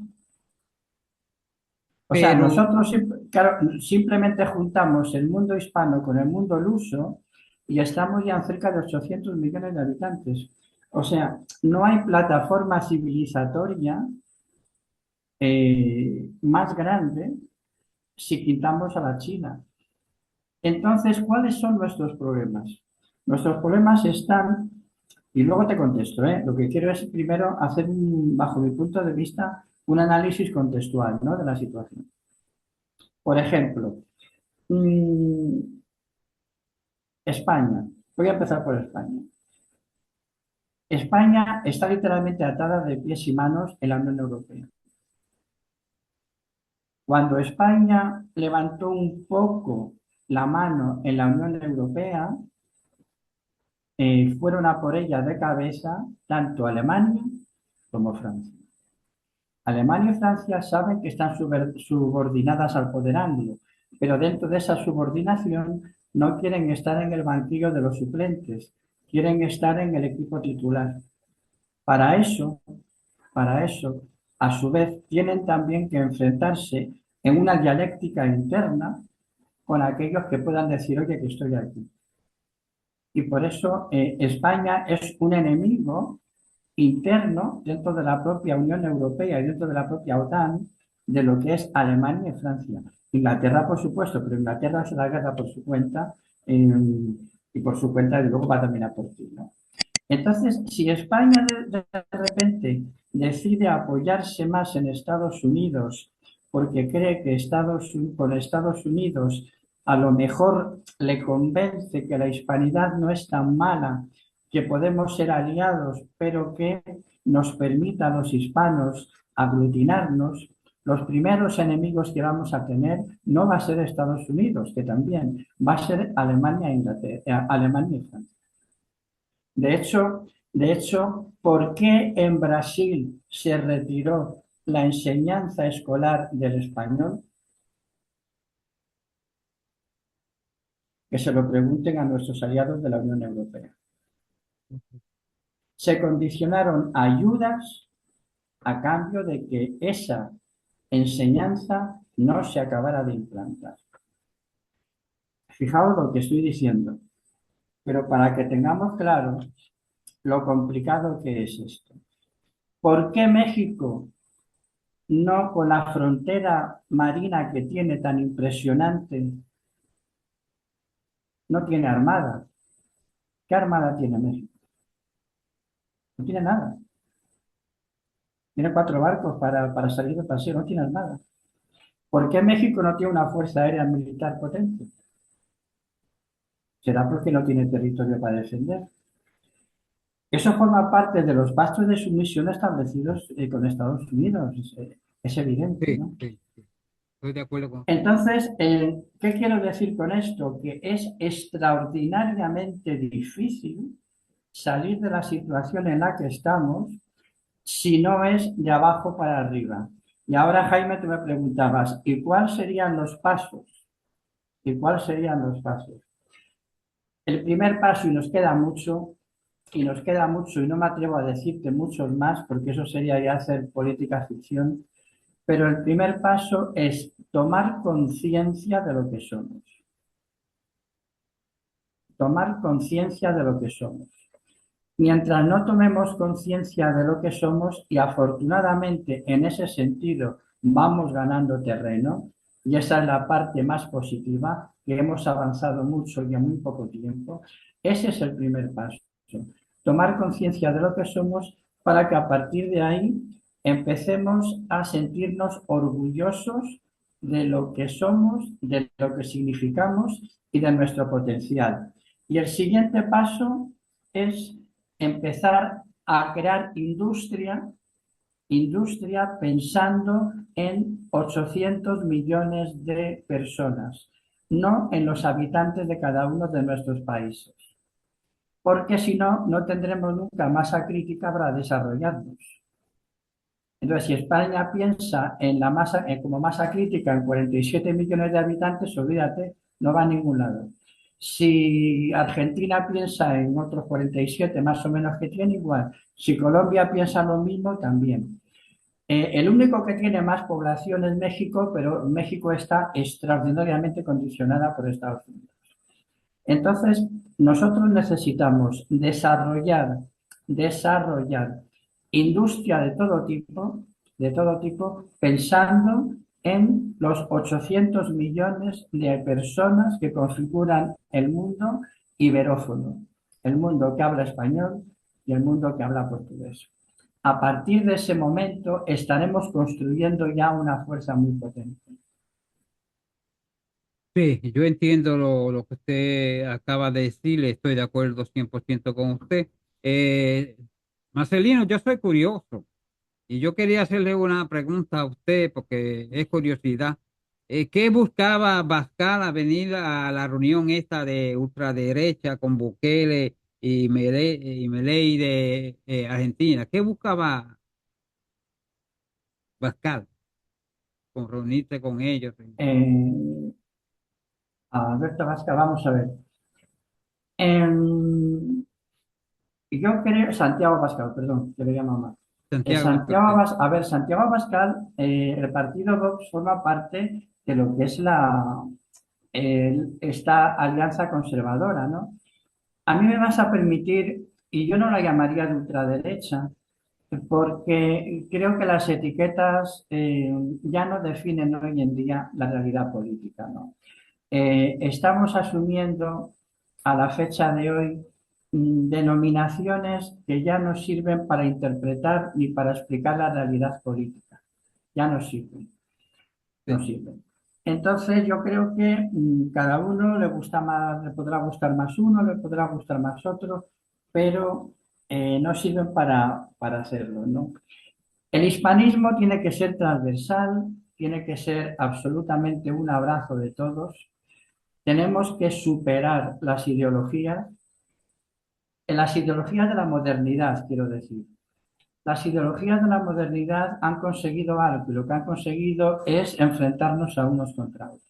O sea, pero nosotros claro, simplemente juntamos el mundo hispano con el mundo luso y estamos ya en cerca de 800 millones de habitantes. O sea, no hay plataforma civilizatoria más grande si quitamos a la China. Entonces, ¿cuáles son nuestros problemas? Nuestros problemas están, y luego te contesto, ¿eh? Lo que quiero es primero hacer, bajo mi punto de vista, un análisis contextual, ¿no?, de la situación. Por ejemplo, mm, España. Voy a empezar por España. España está literalmente atada de pies y manos en la Unión Europea. Cuando España levantó un poco la mano en la Unión Europea, fueron a por ella de cabeza tanto Alemania como Francia. Alemania y Francia saben que están subordinadas al poder anglo, pero dentro de esa subordinación no quieren estar en el banquillo de los suplentes, quieren estar en el equipo titular. Para eso, a su vez, tienen también que enfrentarse en una dialéctica interna con aquellos que puedan decir, oye, que estoy aquí. Y por eso España es un enemigo interno dentro de la propia Unión Europea y dentro de la propia OTAN de lo que es Alemania y Francia. Inglaterra, por supuesto, pero Inglaterra hace la guerra por su cuenta y por su cuenta y luego va a terminar por ti, ¿no? Entonces, si España de repente decide apoyarse más en Estados Unidos porque cree que con Estados Unidos a lo mejor le convence que la hispanidad no es tan mala, que podemos ser aliados, pero que nos permita a los hispanos aglutinarnos, los primeros enemigos que vamos a tener no va a ser Estados Unidos, que también va a ser Alemania e Inglaterra, Alemania y Francia. De hecho, ¿por qué en Brasil se retiró la enseñanza escolar del español? Que se lo pregunten a nuestros aliados de la Unión Europea. Se condicionaron ayudas a cambio de que esa enseñanza no se acabara de implantar. Fijaos lo que estoy diciendo, pero para que tengamos claro lo complicado que es esto. ¿Por qué México, no con la frontera marina que tiene tan impresionante, no tiene armada? ¿Qué armada tiene México? No tiene nada. Tiene 4 barcos para salir de paseo, no tiene armada. ¿Por qué México no tiene una fuerza aérea militar potente? ¿Será porque no tiene territorio para defender? Eso forma parte de los pactos de sumisión establecidos con Estados Unidos. Es evidente, Sí, ¿no? sí, sí. Estoy de acuerdo con... Entonces, ¿qué quiero decir con esto? Que es extraordinariamente difícil salir de la situación en la que estamos si no es de abajo para arriba. Y ahora, Jaime, tú me preguntabas, ¿y cuáles serían los pasos? ¿Y cuáles serían los pasos? El primer paso, y nos queda mucho, y no me atrevo a decirte muchos más, porque eso sería ya hacer política ficción, pero el primer paso es tomar conciencia de lo que somos. Tomar conciencia de lo que somos. Mientras no tomemos conciencia de lo que somos, y afortunadamente en ese sentido vamos ganando terreno, y esa es la parte más positiva, que hemos avanzado mucho y en muy poco tiempo, ese es el primer paso. Tomar conciencia de lo que somos para que a partir de ahí empecemos a sentirnos orgullosos de lo que somos, de lo que significamos y de nuestro potencial. Y el siguiente paso es empezar a crear industria pensando en 800 millones de personas, no en los habitantes de cada uno de nuestros países. Porque si no, no tendremos nunca masa crítica para desarrollarnos. Entonces, si España piensa en la masa, como masa crítica en 47 millones de habitantes, olvídate, no va a ningún lado. Si Argentina piensa en otros 47 más o menos que tiene, igual. Si Colombia piensa lo mismo, también. El único que tiene más población es México, pero México está extraordinariamente condicionada por Estados Unidos. Entonces, nosotros necesitamos desarrollar desarrollar industria de todo tipo, pensando en los 800 millones de personas que configuran el mundo iberófono, el mundo que habla español y el mundo que habla portugués. A partir de ese momento estaremos construyendo ya una fuerza muy potente. Sí, yo entiendo lo que usted acaba de decir, estoy de acuerdo 100% con usted. Eh, Marcelino, yo soy curioso y yo quería hacerle una pregunta a usted porque es curiosidad. ¿Qué buscaba Bascal al venir a la reunión esta de ultraderecha con Bukele y Milei de Argentina? ¿Qué buscaba Bascal con reunirse con ellos? Eh, Alberto Vasca, vamos a ver. En- yo creo, Santiago Pascal, perdón, que le llamo mal. Santiago Bascal, sí. A ver, Santiago Pascal, el partido Vox forma parte de lo que es esta alianza conservadora, ¿no? A mí me vas a permitir, y yo no la llamaría de ultraderecha, porque creo que las etiquetas ya no definen hoy en día la realidad política, ¿no? Estamos asumiendo a la fecha de hoy denominaciones que ya no sirven para interpretar ni para explicar la realidad política. Ya no sirven, no Sí. sirven. Entonces yo creo que cada uno le gusta más, le podrá gustar más uno, le podrá gustar más otro, pero no sirven para hacerlo, ¿no? El hispanismo tiene que ser transversal, tiene que ser absolutamente un abrazo de todos. Tenemos que superar las ideologías de la modernidad, quiero decir. Las ideologías de la modernidad han conseguido algo y lo que han conseguido es enfrentarnos a unos contra otros.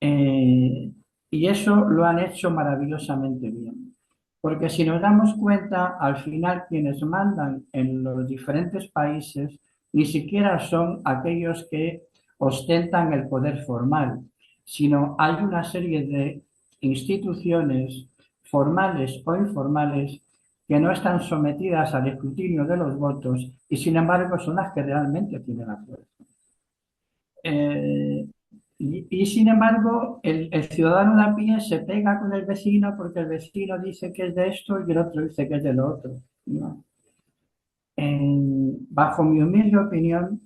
Eh, y eso lo han hecho maravillosamente bien. Porque si nos damos cuenta, al final quienes mandan en los diferentes países ni siquiera son aquellos que ostentan el poder formal, sino hay una serie de instituciones formales o informales que no están sometidas al escrutinio de los votos y sin embargo son las que realmente tienen la fuerza. Eh, y sin embargo, el ciudadano de a pie se pega con el vecino porque el vecino dice que es de esto y el otro dice que es de lo otro, ¿no? Bajo mi humilde opinión,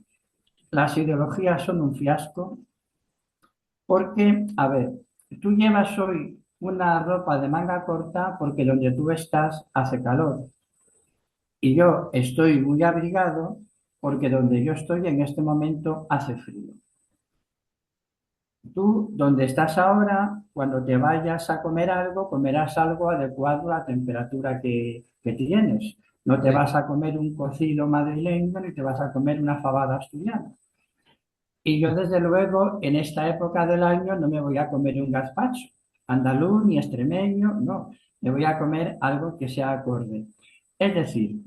las ideologías son un fiasco porque, a ver, tú llevas hoy una ropa de manga corta porque donde tú estás hace calor y yo estoy muy abrigado porque donde yo estoy en este momento hace frío. Tú, donde estás ahora, cuando te vayas a comer algo, comerás algo adecuado a la temperatura que tienes. No te Sí. vas a comer un cocido madrileño ni te vas a comer una fabada asturiana. Y yo, desde luego, en esta época del año no me voy a comer un gazpacho andaluz ni extremeño, no. Me voy a comer algo que sea acorde. Es decir,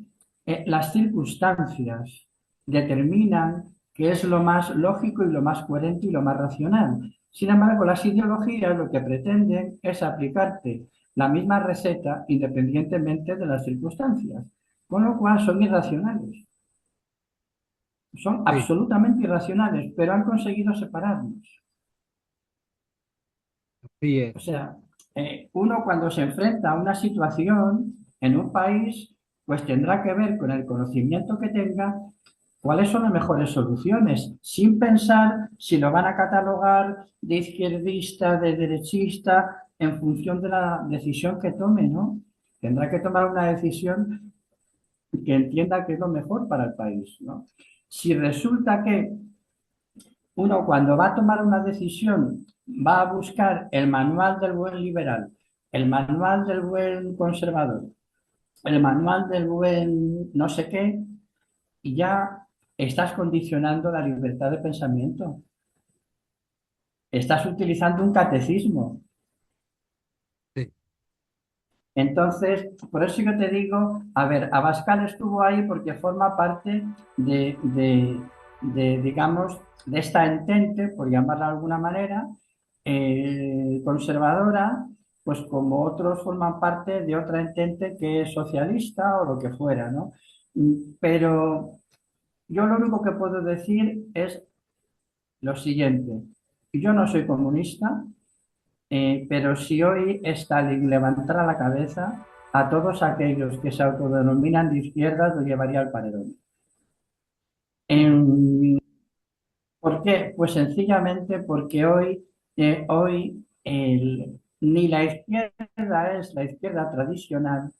las circunstancias determinan qué es lo más lógico y lo más coherente y lo más racional. Sin embargo, las ideologías lo que pretenden es aplicarte la misma receta independientemente de las circunstancias, con lo cual son irracionales. Son Sí. absolutamente irracionales, pero han conseguido separarnos. Sí, O sea, uno cuando se enfrenta a una situación en un país, pues tendrá que ver con el conocimiento que tenga cuáles son las mejores soluciones, sin pensar si lo van a catalogar de izquierdista, de derechista, en función de la decisión que tome, ¿no? Tendrá que tomar una decisión que entienda que es lo mejor para el país, ¿no? Si resulta que uno cuando va a tomar una decisión va a buscar el manual del buen liberal, el manual del buen conservador, el manual del buen no sé qué, y ya estás condicionando la libertad de pensamiento. Estás utilizando un catecismo. sí, Entonces, por eso yo te digo, a ver, Abascal estuvo ahí porque forma parte digamos, de esta entente, por llamarla de alguna manera, conservadora, pues como otros forman parte de otra entente que es socialista o lo que fuera, ¿no? Pero yo lo único que puedo decir es lo siguiente. Yo no soy comunista, pero si hoy Stalin levantara la cabeza, a todos aquellos que se autodenominan de izquierdas lo llevaría al paredón. En- ¿Por qué? Pues sencillamente porque ni la izquierda es la izquierda tradicional,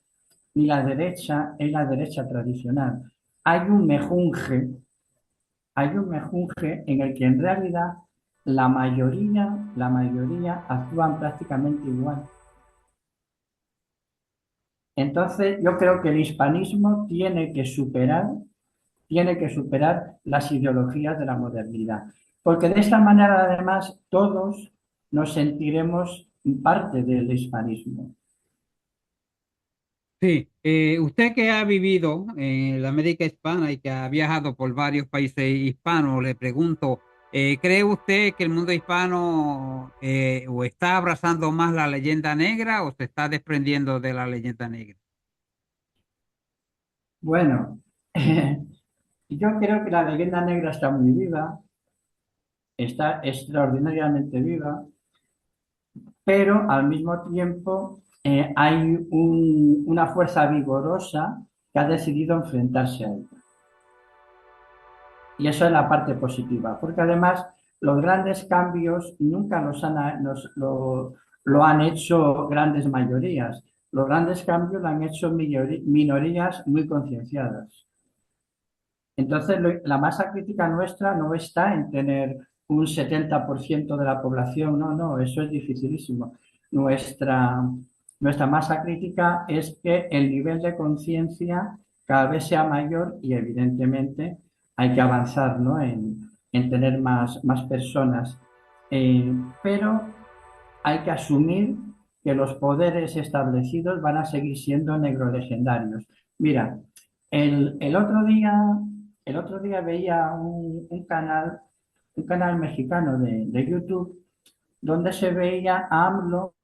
ni la derecha es la derecha tradicional. Hay un mejunje, hay un mejunje en el que en realidad la mayoría actúan prácticamente igual. Entonces, yo creo que el hispanismo tiene que superar las ideologías de la modernidad, porque de esta manera, además, todos nos sentiremos parte del hispanismo. Sí, usted que ha vivido en la América hispana y que ha viajado por varios países hispanos, le pregunto, ¿cree usted que el mundo hispano o está abrazando más la leyenda negra o se está desprendiendo de la leyenda negra? Bueno, yo creo que la leyenda negra está muy viva, está extraordinariamente viva, pero al mismo tiempo hay una fuerza vigorosa que ha decidido enfrentarse a ella. Y eso es la parte positiva, porque además los grandes cambios nunca lo han hecho grandes mayorías. Los grandes cambios lo han hecho minorías muy concienciadas. Entonces, la masa crítica nuestra no está en tener un 70% de la población, no, no, eso es dificilísimo. Nuestra masa crítica es que el nivel de conciencia cada vez sea mayor y evidentemente hay que avanzar, ¿no? en tener más personas. Pero hay que asumir que los poderes establecidos van a seguir siendo negrolegendarios. Mira, el otro día, veía un canal mexicano de YouTube donde se veía a AMLO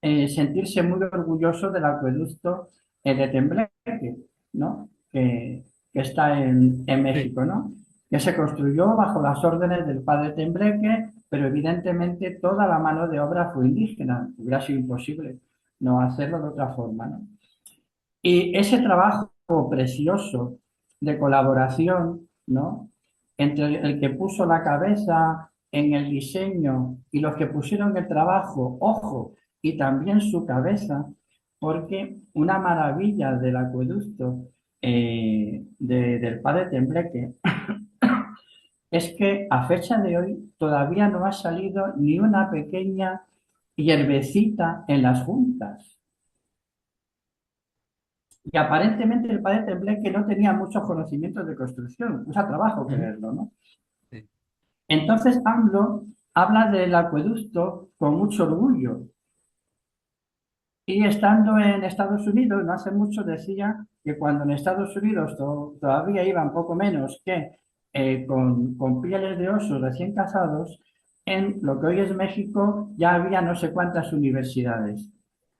sentirse muy orgulloso del acueducto de Tembleque, ¿no? Que está en Sí. México, ¿no? Que se construyó bajo las órdenes del padre Tembleque, pero evidentemente toda la mano de obra fue indígena. Hubiera sido imposible no hacerlo de otra forma, ¿no? Y ese trabajo precioso de colaboración, ¿no? Entre el que puso la cabeza en el diseño y los que pusieron el trabajo, ojo, y también su cabeza, porque una maravilla del acueducto del padre Tembleque es que a fecha de hoy todavía no ha salido ni una pequeña hierbecita en las juntas. Y aparentemente el padre Tembleque no tenía muchos conocimientos de construcción, cuesta trabajo Ujú. creerlo, ¿no? Sí. Entonces AMLO habla del acueducto con mucho orgullo. Y estando en Estados Unidos, no hace mucho decía que cuando en Estados Unidos todavía iban poco menos que con pieles de oso recién casados, en lo que hoy es México ya había no sé cuántas universidades.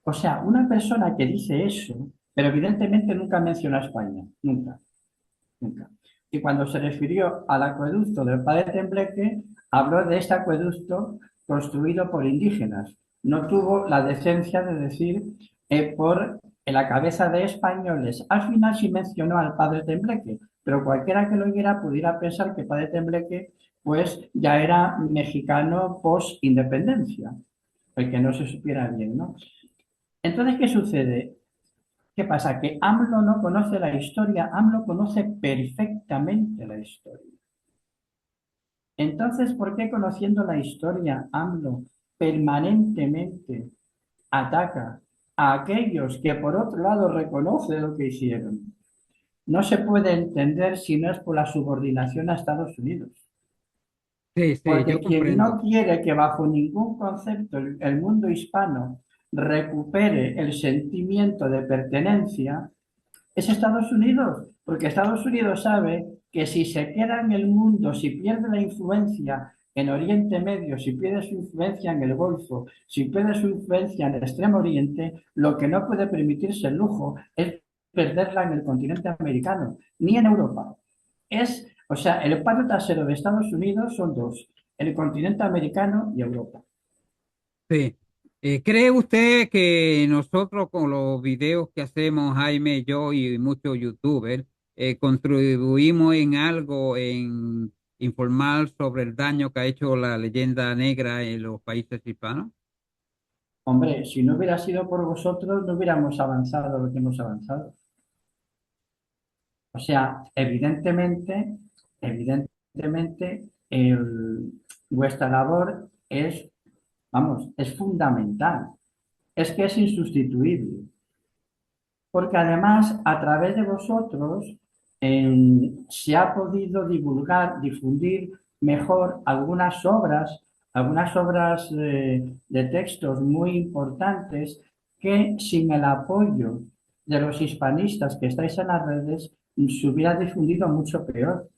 O sea, una persona que dice eso, pero evidentemente nunca menciona a España, nunca, nunca. Y cuando se refirió al acueducto del padre Tembleque, habló de este acueducto construido por indígenas. No tuvo la decencia de decir por la cabeza de españoles. Al final sí mencionó al padre Tembleque, pero cualquiera que lo oyera pudiera pensar que padre Tembleque pues ya era mexicano post-independencia, el que no se supiera bien, ¿no? Entonces, ¿qué sucede? ¿Qué pasa? Que AMLO no conoce la historia, AMLO conoce perfectamente la historia. Entonces, ¿por qué conociendo la historia, AMLO permanentemente ataca a aquellos que por otro lado reconoce lo que hicieron? No se puede entender si no es por la subordinación a Estados Unidos. Sí, sí, yo Porque quien no comprendo. quiere que bajo ningún concepto el mundo hispano recupere el sentimiento de pertenencia, es Estados Unidos, porque Estados Unidos sabe que si se queda en el mundo, si pierde la influencia en Oriente Medio, si pierde su influencia en el Golfo, si pierde su influencia en el Extremo Oriente, lo que no puede permitirse el lujo es perderla en el continente americano, ni en Europa. O sea, el patio trasero de Estados Unidos son dos, el continente americano y Europa. Sí. ¿Cree usted que nosotros con los videos que hacemos, Jaime, yo y muchos youtubers, contribuimos en algo en informar sobre el daño que ha hecho la leyenda negra en los países hispanos? Hombre, si no hubiera sido por vosotros, no hubiéramos avanzado lo que hemos avanzado. O sea, evidentemente, vuestra labor es, vamos, es fundamental. Es que es insustituible. Porque además, a través de vosotros, se ha podido divulgar, difundir mejor algunas obras de textos muy importantes que sin el apoyo de los hispanistas que estáis en las redes, se hubiera difundido mucho peor.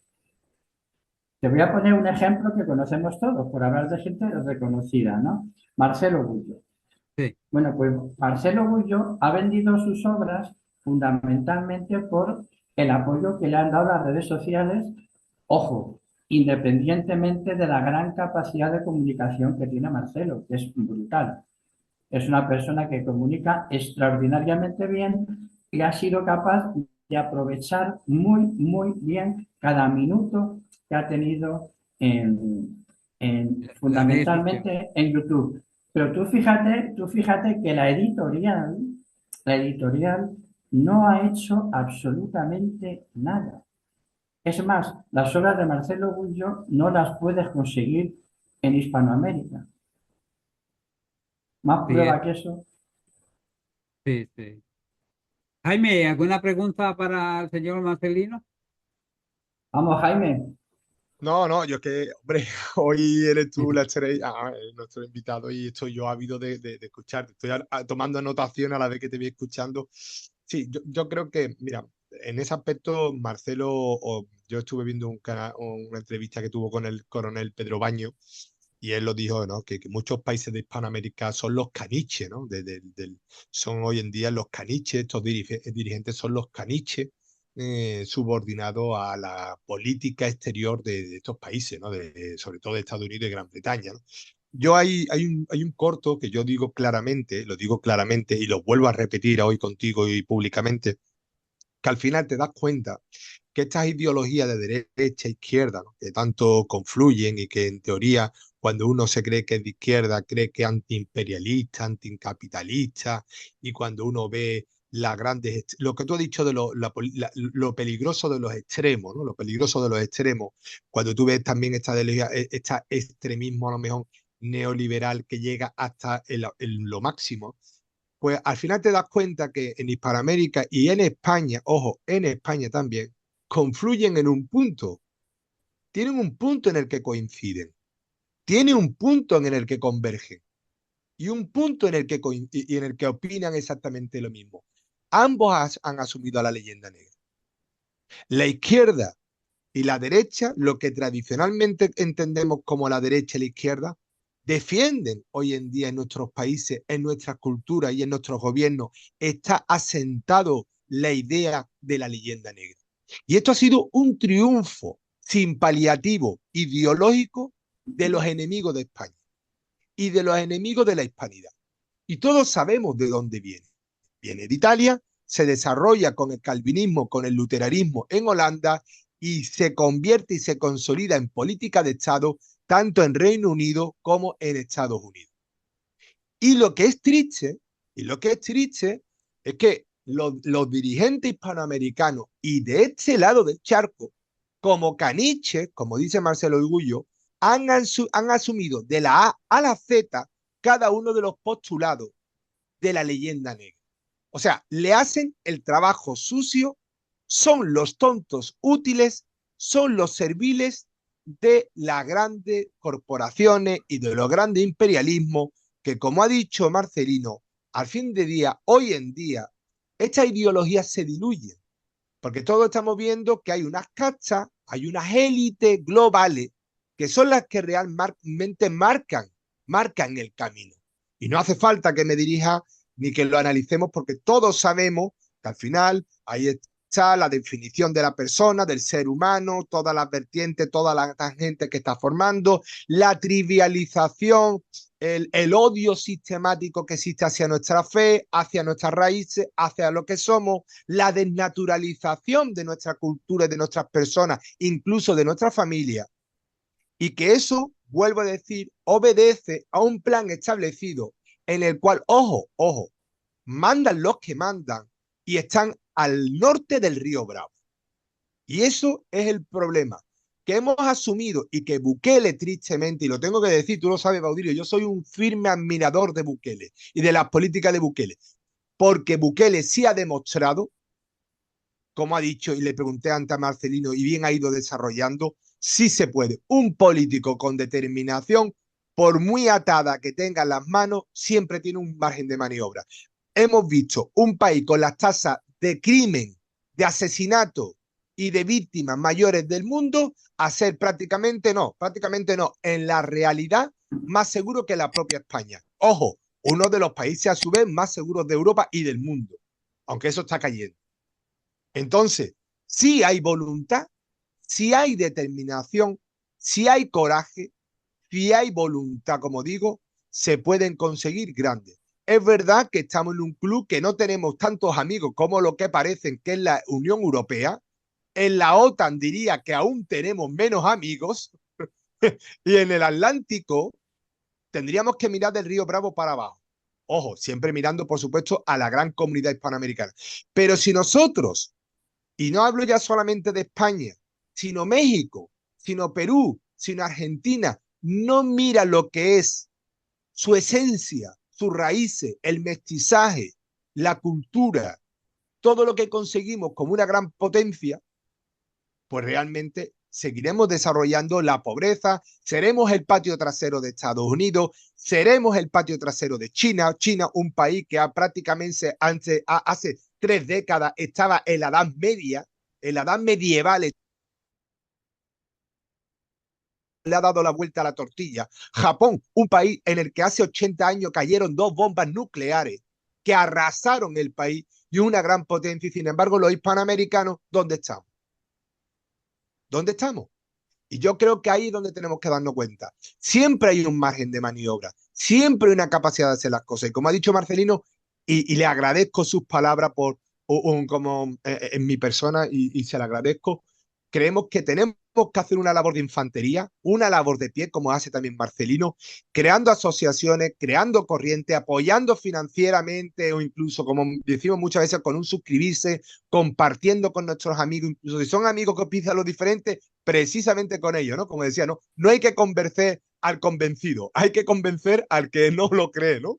Te voy a poner un ejemplo que conocemos todos, por hablar de gente reconocida, ¿no? Marcelo Gullo. Sí. Bueno, pues Marcelo Gullo ha vendido sus obras fundamentalmente por el apoyo que le han dado las redes sociales, ojo, independientemente de la gran capacidad de comunicación que tiene Marcelo, que es brutal. Es una persona que comunica extraordinariamente bien y ha sido capaz de aprovechar muy bien cada minuto que ha tenido Las redes sociales. fundamentalmente en YouTube. Pero tú fíjate que la editorial no ha hecho absolutamente nada. Es más, las obras de Marcelo Gullo no las puedes conseguir en Hispanoamérica. Más Sí, prueba que eso. sí, sí. Jaime, ¿alguna pregunta para el señor Marcelino? Vamos, Jaime. No, no, yo es que, hombre, hoy eres tú la estrella, nuestro invitado y estoy yo ávido de escucharte. Estoy tomando anotación a la vez que te voy escuchando. Sí, yo creo que, mira, en ese aspecto, Marcelo, yo estuve viendo una entrevista que tuvo con el coronel Pedro Baño y él lo dijo, ¿no? Que muchos países de Hispanoamérica son los caniches, ¿no? Son hoy en día los caniches, estos dirigentes son los caniches subordinado a la política exterior de estos países, ¿no? Sobre todo de Estados Unidos y Gran Bretaña, ¿no? Hay un corto que yo digo claramente, lo digo claramente y lo vuelvo a repetir hoy contigo y públicamente, que al final te das cuenta que estas ideologías de derecha e izquierda, ¿no? Que tanto confluyen y que en teoría cuando uno se cree que es de izquierda, cree que es antiimperialista, anticapitalista, y cuando uno ve las grandes, lo que tú has dicho de lo peligroso de los extremos, ¿no? Lo peligroso de los extremos, cuando tú ves también este extremismo a lo mejor neoliberal que llega hasta lo máximo, pues al final te das cuenta que en Hispanoamérica y en España, ojo, en España también, confluyen en un punto, tienen un punto en el que coinciden, tienen un punto en el que convergen y un punto en el que, y en el que opinan exactamente lo mismo. Ambos han asumido a la leyenda negra. La izquierda y la derecha, lo que tradicionalmente entendemos como la derecha y la izquierda, defienden hoy en día en nuestros países, en nuestras culturas y en nuestros gobiernos, está asentado la idea de la leyenda negra. Y esto ha sido un triunfo sin paliativo ideológico de los enemigos de España y de los enemigos de la hispanidad. Y todos sabemos de dónde viene. Viene de Italia, se desarrolla con el calvinismo, con el luteranismo en Holanda y se convierte y se consolida en política de Estado tanto en Reino Unido como en Estados Unidos. Y lo que es triste, es que los dirigentes hispanoamericanos y de este lado del charco, como caniches, como dice Marcelo Orgullo, han asumido de la A a la Z cada uno de los postulados de la leyenda negra. O sea, le hacen el trabajo sucio, son los tontos útiles, son los serviles de las grandes corporaciones y de los grandes imperialismos que, como ha dicho Marcelino, al fin de día, hoy en día, estas ideologías se diluyen, porque todos estamos viendo que hay unas castas, hay unas élites globales que son las que realmente marcan el camino. Y no hace falta que me dirija ni que lo analicemos porque todos sabemos que al final ahí está la definición de la persona, del ser humano, todas las vertientes, toda la gente que está formando, la trivialización, el odio sistemático que existe hacia nuestra fe, hacia nuestras raíces, hacia lo que somos, la desnaturalización de nuestra cultura y de nuestras personas, incluso de nuestra familia, y que eso, vuelvo a decir, obedece a un plan establecido en el cual, ojo, mandan los que mandan y están al norte del río Bravo. Y eso es el problema que hemos asumido y que Bukele, tristemente, y lo tengo que decir, tú lo sabes, Baudilio, yo soy un firme admirador de Bukele y de las políticas de Bukele, porque Bukele sí ha demostrado, como ha dicho, y le pregunté antes a Marcelino, y bien ha ido desarrollando, sí se puede. Un político con determinación, por muy atada que tenga las manos, siempre tiene un margen de maniobra. Hemos visto un país con las tasas de crimen, de asesinato y de víctimas mayores del mundo a ser prácticamente no, en la realidad más seguro que la propia España. Ojo, uno de los países a su vez más seguros de Europa y del mundo, aunque eso está cayendo. Entonces, si hay voluntad, si hay determinación, si hay coraje, si hay voluntad, como digo, se pueden conseguir grandes. Es verdad que estamos en un club que no tenemos tantos amigos como lo que parecen que es la Unión Europea. En la OTAN diría que aún tenemos menos amigos. Y en el Atlántico tendríamos que mirar del río Bravo para abajo. Ojo, siempre mirando, por supuesto, a la gran comunidad hispanoamericana. Pero si nosotros, y no hablo ya solamente de España, sino México, sino Perú, sino Argentina, no mira lo que es su esencia, sus raíces, el mestizaje, la cultura, todo lo que conseguimos como una gran potencia, pues realmente seguiremos desarrollando la pobreza, seremos el patio trasero de Estados Unidos, seremos el patio trasero de China, un país que prácticamente hace 3 décadas estaba en la Edad Media, en la Edad medieval le ha dado la vuelta a la tortilla. Japón, un país en el que hace 80 años cayeron 2 bombas nucleares que arrasaron el país y una gran potencia, y sin embargo los hispanoamericanos, ¿dónde estamos? ¿Dónde estamos? Y yo creo que ahí es donde tenemos que darnos cuenta. Siempre hay un margen de maniobra, siempre hay una capacidad de hacer las cosas. Y como ha dicho Marcelino, y le agradezco sus palabras como en mi persona, y se le agradezco, creemos que tenemos que hacer una labor de infantería, una labor de pie, como hace también Marcelino, creando asociaciones, creando corrientes, apoyando financieramente o incluso, como decimos muchas veces, con un suscribirse, compartiendo con nuestros amigos, incluso si son amigos que piensan lo diferente, precisamente con ellos, ¿no? Como decía, ¿no? No hay que convencer al convencido, hay que convencer al que no lo cree, ¿no?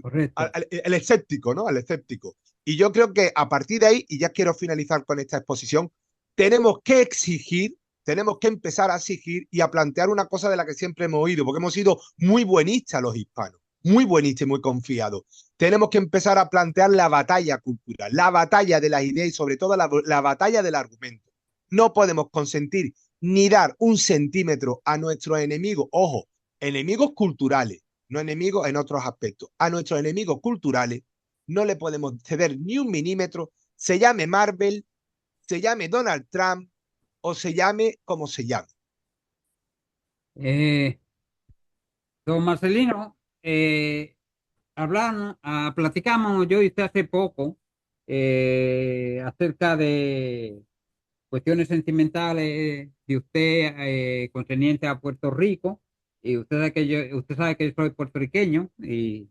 Correcto. El escéptico, ¿no? Al escéptico. Y yo creo que a partir de ahí, y ya quiero finalizar con esta exposición, tenemos que exigir, tenemos que empezar a exigir y a plantear una cosa de la que siempre hemos oído, porque hemos sido muy buenistas los hispanos, muy buenistas y muy confiados. Tenemos que empezar a plantear la batalla cultural, la batalla de las ideas y sobre todo la batalla del argumento. No podemos consentir ni dar un centímetro a nuestros enemigos, ojo, enemigos culturales, no enemigos en otros aspectos, a nuestros enemigos culturales no le podemos ceder ni un milímetro, se llame Marvel, se llame Donald Trump o se llame como se llame. Eh, Don Marcelino, platicamos yo y usted hace poco acerca de cuestiones sentimentales de usted concerniente a Puerto Rico. Y usted sabe que yo soy puertorriqueño y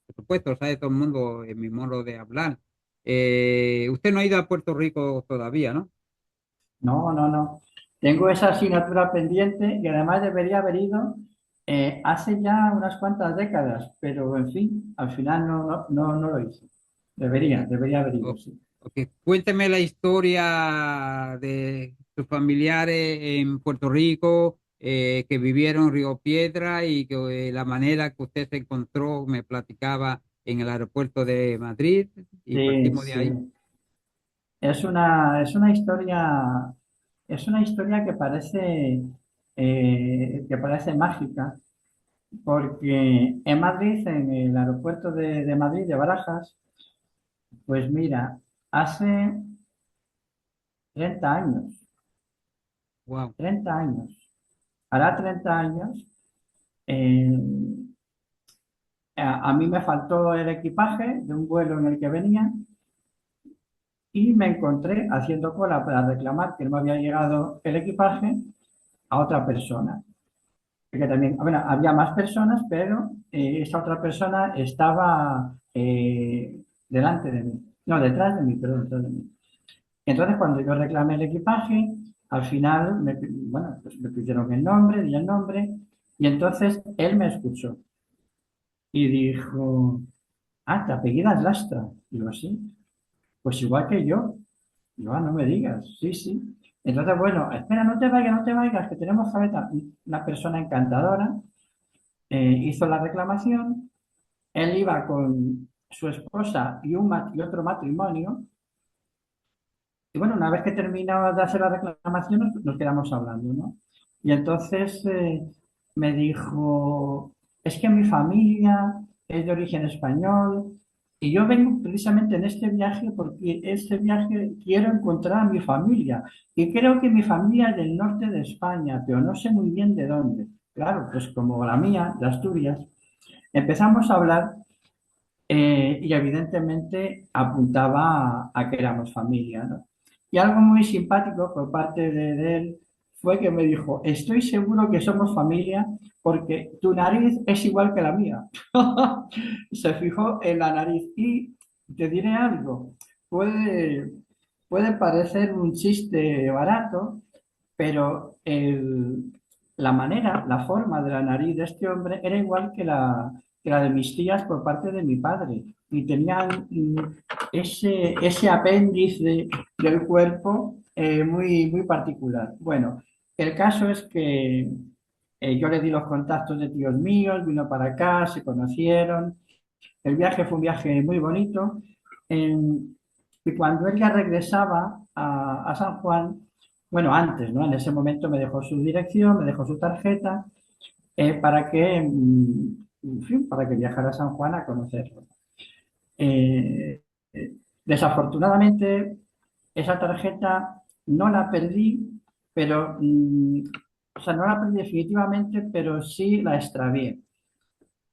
por supuesto lo sabe todo el mundo en mi modo de hablar. Usted no ha ido a Puerto Rico todavía, ¿no? No, no, no. Tengo esa asignatura pendiente y además debería haber ido hace ya unas cuantas décadas, pero en fin, al final no lo hice. Debería haber ido, O- sí. ok, cuénteme la historia de sus familiares en Puerto Rico que vivieron en Río Piedra y que la manera que usted se encontró, me platicaba en el aeropuerto de Madrid y Sí, partimos de ahí. sí. Es una historia que parece, que parece mágica, porque en Madrid, en el aeropuerto de Madrid, de Barajas, pues mira, hace 30 años, Wow. 30 años, hará 30 años, eh, a mí me faltó el equipaje de un vuelo en el que venía y me encontré haciendo cola para reclamar que no me había llegado el equipaje a otra persona. Que también, bueno, había más personas, pero esta otra persona estaba delante de mí, no, detrás de mí, perdón, detrás de mí. Entonces, cuando yo reclamé el equipaje, al final, bueno, pues me pidieron el nombre, di el nombre, y entonces él me escuchó y dijo, ah, ¿te apellidas Lastra? Digo, sí, pues igual que yo. Digo, ah, no me digas, sí, sí. Entonces, bueno, espera, no te vayas, que tenemos una persona encantadora, hizo la reclamación, él iba con su esposa y otro matrimonio, y bueno, una vez que terminaba de hacer la reclamación, nos quedamos hablando, ¿no? Y entonces me dijo, es que mi familia es de origen español y yo vengo precisamente en este viaje porque este viaje quiero encontrar a mi familia y creo que mi familia es del norte de España, pero no sé muy bien de dónde. Claro, pues como la mía, de Asturias, empezamos a hablar y evidentemente apuntaba a que éramos familia, ¿no? Y algo muy simpático por parte de él fue que me dijo, estoy seguro que somos familia porque tu nariz es igual que la mía. Se fijó en la nariz y te diré algo, puede, puede parecer un chiste barato, pero la manera, la forma de la nariz de este hombre era igual que la de mis tías por parte de mi padre. Y tenían ese apéndice del cuerpo muy particular. Bueno, el caso es que yo le di los contactos de tíos míos, vino para acá, se conocieron. El viaje fue un viaje muy bonito. Y cuando él ya regresaba a San Juan, bueno, antes, ¿no? En ese momento me dejó su dirección, me dejó su tarjeta para que, en fin, para que viajara a San Juan a conocerlo. Eh, Desafortunadamente, esa tarjeta no la perdí, pero, o sea, no la perdí definitivamente, pero sí la extravié.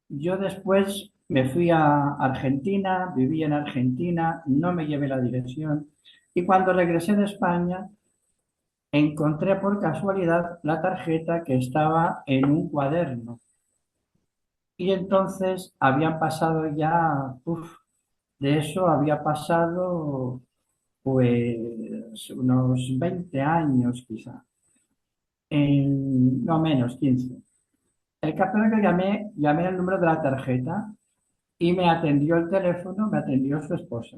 Yo después me fui a Argentina, viví en Argentina, no me llevé la dirección y cuando regresé de España encontré por casualidad la tarjeta que estaba en un cuaderno y entonces habían pasado ya, de eso había pasado pues unos 20 años quizá, no menos, 15. El caso es que llamé el número de la tarjeta y me atendió el teléfono, me atendió su esposa.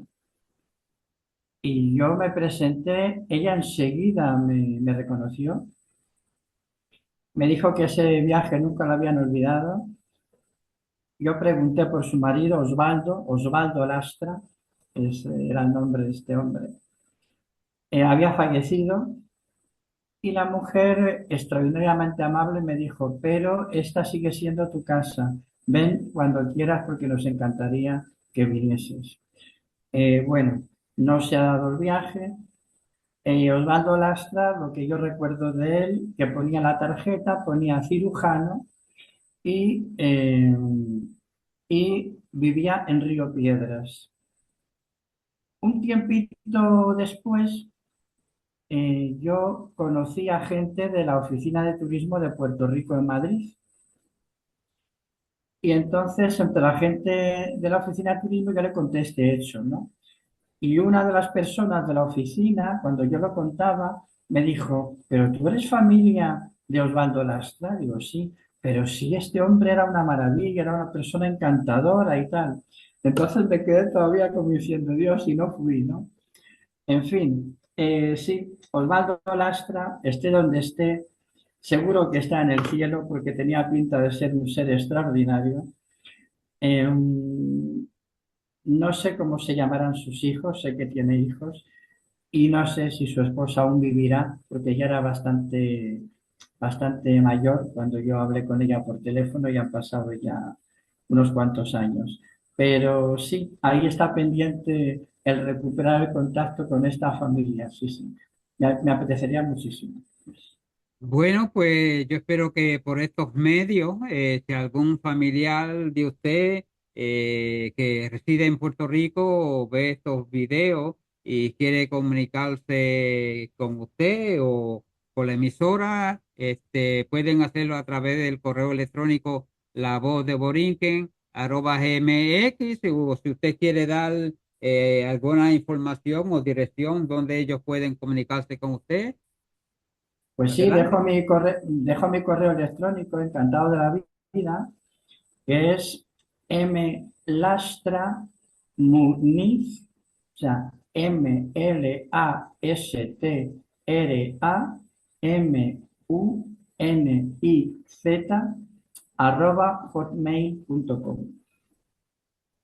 Y yo me presenté, ella enseguida me reconoció, me dijo que ese viaje nunca lo habían olvidado. Yo pregunté por su marido, Osvaldo Lastra, era el nombre de este hombre. Había fallecido y la mujer, extraordinariamente amable, me dijo, pero esta sigue siendo tu casa. Ven cuando quieras porque nos encantaría que vinieses. Bueno, no se ha dado el viaje. Osvaldo Lastra, lo que yo recuerdo de él, que ponía la tarjeta, ponía cirujano y, y vivía en Río Piedras. Un tiempito después, yo conocí a gente de la Oficina de Turismo de Puerto Rico en Madrid. Y entonces, entre la gente de la Oficina de Turismo, yo le conté este hecho, ¿no? Y una de las personas de la oficina, cuando yo lo contaba, me dijo, ¿pero tú eres familia de Osvaldo Lastra? Digo, sí, pero sí, este hombre era una maravilla, era una persona encantadora y tal. Entonces me quedé todavía como diciendo, Dios, y no fui, ¿no? En fin, sí, Osvaldo Lastra, esté donde esté, seguro que está en el cielo porque tenía pinta de ser un ser extraordinario. No sé cómo se llamarán sus hijos, sé que tiene hijos, y no sé si su esposa aún vivirá, porque ya era bastante bastante mayor cuando yo hablé con ella por teléfono y han pasado ya unos cuantos años. Pero sí, ahí está pendiente el recuperar el contacto con esta familia, sí, sí. Me apetecería muchísimo. Bueno, pues yo espero que por estos medios, si algún familiar de usted que reside en Puerto Rico ve estos videos y quiere comunicarse con usted o con la emisora, pueden hacerlo a través del correo electrónico la voz de Borinquen @gmx, o si usted quiere dar alguna información o dirección donde ellos pueden comunicarse con usted. Pues sí, Adelante. dejo mi correo electrónico, encantado de la vida, que es mlastra.muniz, o sea, MLASTRAMUNIZ @hotmail.com.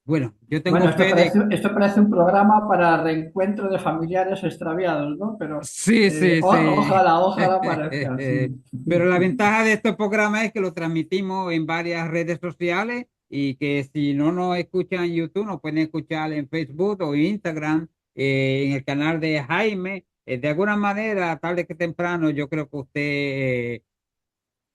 Bueno, yo tengo Bueno, fe de... esto parece un programa para reencuentro de familiares extraviados, ¿no? Pero Sí, sí, sí. ojalá parezca así. Pero la ventaja de estos programas es que lo transmitimos en varias redes sociales y que si no nos escuchan en YouTube, nos pueden escuchar en Facebook o Instagram, en el canal de Jaime. De alguna manera, tarde que temprano, yo creo que usted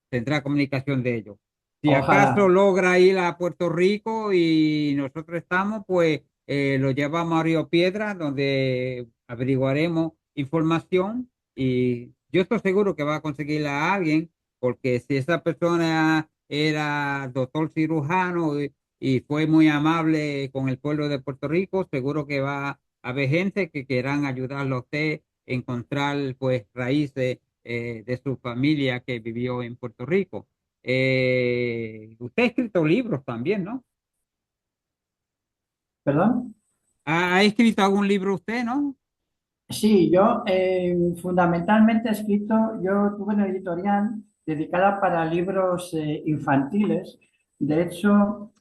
tendrá comunicación de ellos. Si acaso Ojalá. logra ir a Puerto Rico y nosotros estamos, pues lo llevamos a Río Piedra, donde averiguaremos información y yo estoy seguro que va a conseguir a alguien, porque si esa persona era doctor cirujano y fue muy amable con el pueblo de Puerto Rico, seguro que va a haber gente que quieran ayudarlo a usted a encontrar pues raíces de su familia que vivió en Puerto Rico. Usted ha escrito libros también, ¿no? ¿Perdón? ¿Ha escrito algún libro usted, no? Sí, yo fundamentalmente he escrito, yo tuve una editorial dedicada para libros infantiles, de hecho,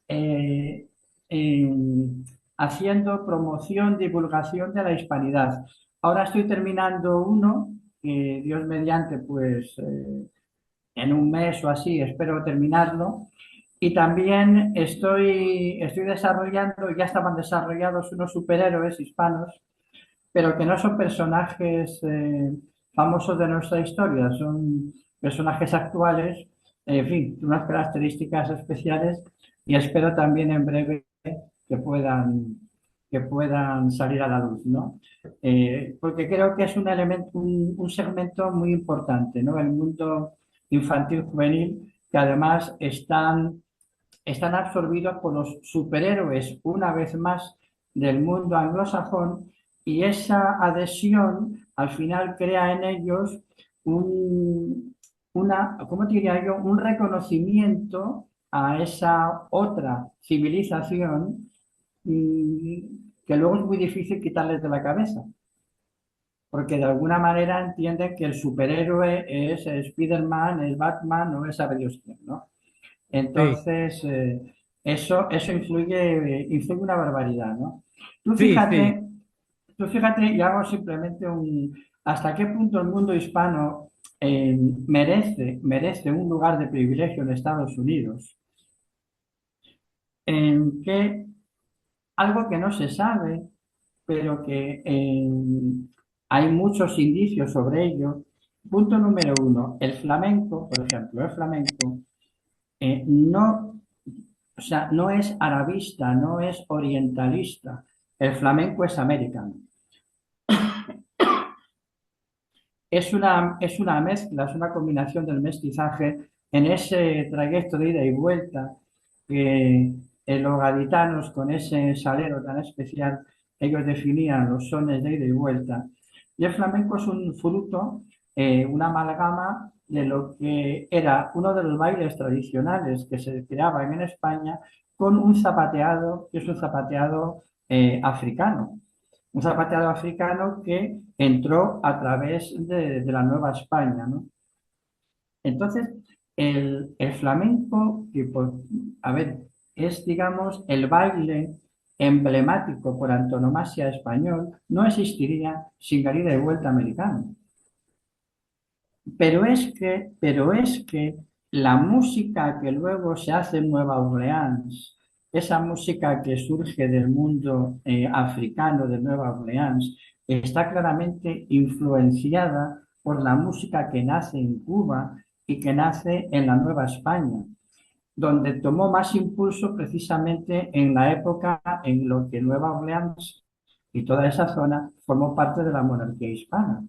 haciendo promoción, divulgación de la hispanidad. Ahora estoy terminando uno, que Dios mediante, pues en un mes o así espero terminarlo. Y también estoy desarrollando, ya estaban desarrollados unos superhéroes hispanos pero que no son personajes famosos de nuestra historia, son personajes actuales, en fin, unas características especiales y espero también en breve que puedan, que puedan salir a la luz, ¿no? Porque creo que es un elemento, un segmento muy importante, ¿no? El mundo infantil juvenil, que además están absorbidos por los superhéroes, una vez más, del mundo anglosajón, y esa adhesión al final crea en ellos ¿cómo diría yo? Un reconocimiento a esa otra civilización que luego es muy difícil quitarles de la cabeza, porque de alguna manera entienden que el superhéroe es Spider-Man, es Batman, no es sabe Dios quién, ¿no? Sí, Entonces, eso influye una barbaridad, ¿no? Tú sí, sí. fíjate, tú fíjate, y hago simplemente hasta qué punto el mundo hispano merece un lugar de privilegio en Estados Unidos, en que algo que no se sabe, pero que hay muchos indicios sobre ello. Punto número uno, el flamenco, por ejemplo, el flamenco no. O sea, no es arabista, no es orientalista. El flamenco es americano. Es una mezcla, es una combinación del mestizaje en ese trayecto de ida y vuelta que los gaditanos con ese salero tan especial, ellos definían los sones de ida y vuelta. Y el flamenco es un fruto, una amalgama de lo que era uno de los bailes tradicionales que se creaban en España con un zapateado, que es un zapateado africano. Un zapateado africano que entró a través de la Nueva España, ¿no? Entonces, el flamenco, a ver, es, digamos, el baile emblemático por antonomasia español, no existiría sin la ida y vuelta americano. pero es que la música que luego se hace en Nueva Orleans, esa música que surge del mundo africano de Nueva Orleans, está claramente influenciada por la música que nace en Cuba y que nace en la Nueva España, donde tomó más impulso precisamente en la época en lo que Nueva Orleans y toda esa zona formó parte de la monarquía hispana.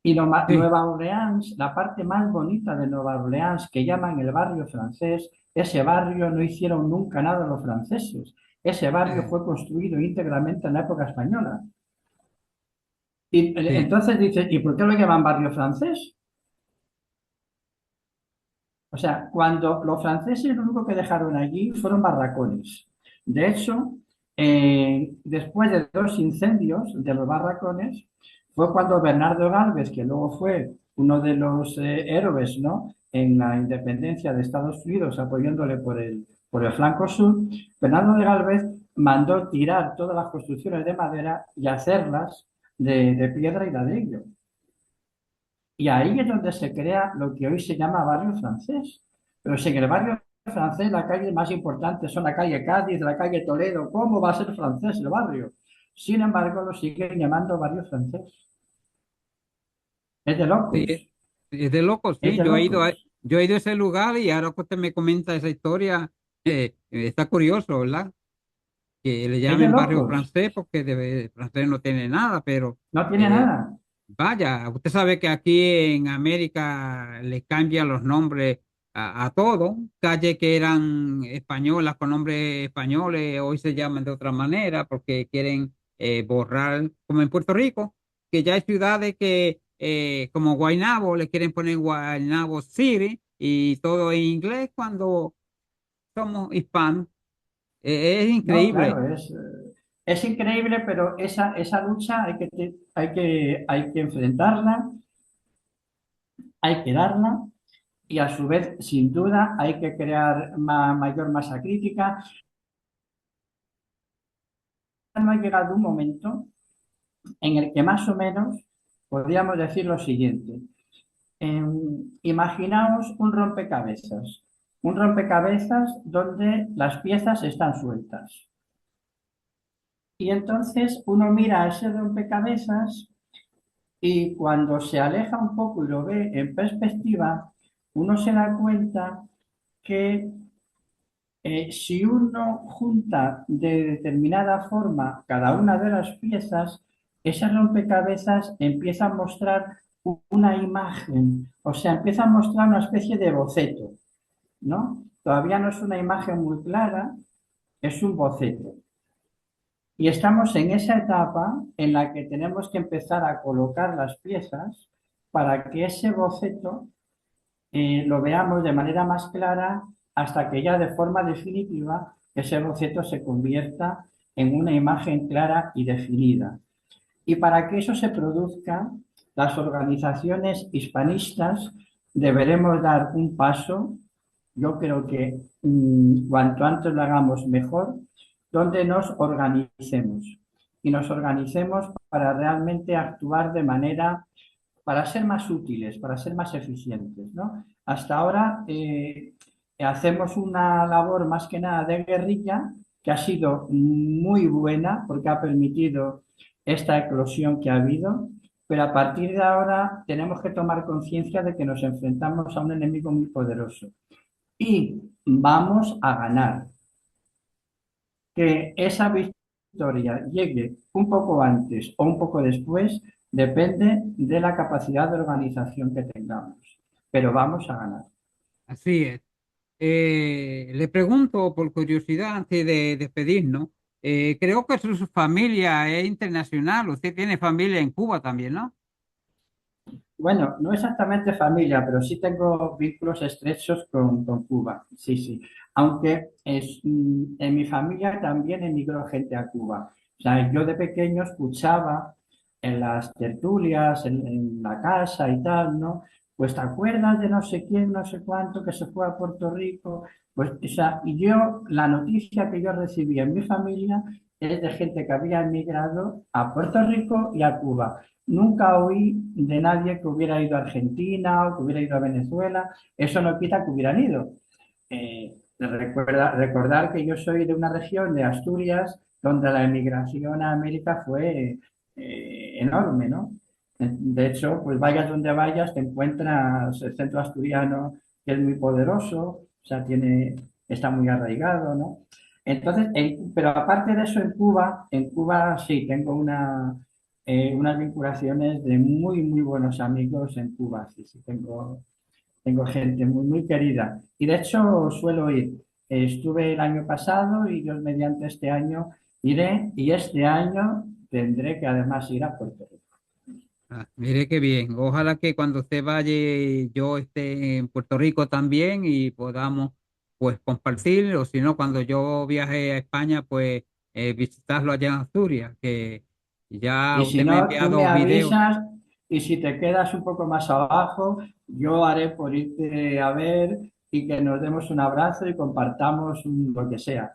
Y Sí, Nueva Orleans, la parte más bonita de Nueva Orleans, que llaman el barrio francés, ese barrio no hicieron nunca nada los franceses. Ese barrio eh, fue construido íntegramente en la época española. Y sí, entonces dice, ¿y por qué lo llaman barrio francés? O sea, cuando los franceses lo único que dejaron allí fueron barracones. De hecho, después de dos incendios de los barracones, fue cuando Bernardo Gálvez, que luego fue uno de los héroes, ¿no?, en la independencia de Estados Unidos, apoyándole por el flanco sur, Bernardo de Gálvez mandó tirar todas las construcciones de madera y hacerlas de piedra y ladrillo. Y ahí es donde se crea lo que hoy se llama barrio francés. Pero si en el barrio francés la calle más importante son la calle Cádiz, la calle Toledo, ¿cómo va a ser francés el barrio? Sin embargo, lo siguen llamando barrio francés. Es de sí, locos, es de loco, es sí. de locos. Yo he ido a ese lugar y ahora que usted me comenta esa historia, está curioso, ¿verdad? Que le Es de llamen barrio locos. francés porque de francés no tiene nada, pero No tiene eh, nada. vaya, usted sabe que aquí en América le cambian los nombres a todo. Calles que eran españolas con nombres españoles hoy se llaman de otra manera porque quieren borrar, como en Puerto Rico, que ya hay ciudades que, como Guaynabo, le quieren poner Guaynabo City y todo en inglés cuando somos hispanos. Es No, increíble. claro, es increíble, pero esa lucha hay que enfrentarla, hay que darla. Y a su vez, sin duda, hay que crear mayor masa crítica. No ha llegado un momento en el que más o menos podríamos decir lo siguiente. Imaginaos un rompecabezas donde las piezas están sueltas. Y entonces uno mira a ese rompecabezas y cuando se aleja un poco y lo ve en perspectiva, uno se da cuenta que si uno junta de determinada forma cada una de las piezas, ese rompecabezas empieza a mostrar una imagen, o sea, empieza a mostrar una especie de boceto, ¿no? Todavía no es una imagen muy clara, es un boceto. Y estamos en esa etapa en la que tenemos que empezar a colocar las piezas para que ese boceto lo veamos de manera más clara hasta que ya de forma definitiva ese boceto se convierta en una imagen clara y definida. Y para que eso se produzca, las organizaciones hispanistas deberemos dar un paso, yo creo que cuanto antes lo hagamos mejor, donde nos organicemos. Y nos organicemos para realmente actuar de manera para ser más útiles, para ser más eficientes, ¿no? Hasta ahora hacemos una labor más que nada de guerrilla que ha sido muy buena porque ha permitido esta eclosión que ha habido, pero a partir de ahora tenemos que tomar conciencia de que nos enfrentamos a un enemigo muy poderoso y vamos a ganar. Que esa victoria llegue un poco antes o un poco después depende de la capacidad de organización que tengamos, pero vamos a ganar. Así es. Le pregunto por curiosidad antes de despedirnos. Creo que su familia es internacional. Usted tiene familia en Cuba también, ¿no? Bueno, no exactamente familia, pero sí tengo vínculos estrechos con Cuba, sí, sí. Aunque en mi familia también emigró gente a Cuba. O sea, yo de pequeño escuchaba en las tertulias, en la casa y tal, ¿no? Pues te acuerdas de no sé quién, no sé cuánto, que se fue a Puerto Rico. Pues, o sea, y yo, la noticia que yo recibí en mi familia es de gente que había emigrado a Puerto Rico y a Cuba. Nunca oí de nadie que hubiera ido a Argentina o que hubiera ido a Venezuela. Eso no quita que hubieran ido. Recordar que yo soy de una región de Asturias donde la emigración a América fue enorme, ¿no? De hecho, pues vayas donde vayas, te encuentras el centro asturiano, que es muy poderoso, o sea, está muy arraigado, ¿no? Entonces, pero aparte de eso, en Cuba sí, tengo unas vinculaciones de muy, muy buenos amigos en Cuba, sí, sí, tengo gente muy, muy querida. Y de hecho suelo ir. Estuve el año pasado y Dios mediante este año iré y este año tendré que además ir a Puerto Rico. Mire qué bien. Ojalá que cuando usted vaya yo esté en Puerto Rico también y podamos pues compartir, o si no, cuando yo viaje a España, pues visitarlo allá en Asturias, que ya Y si usted me ha no, tú me enviado videos. avisas y si te quedas un poco más abajo, yo haré por irte a ver y que nos demos un abrazo y compartamos lo que sea.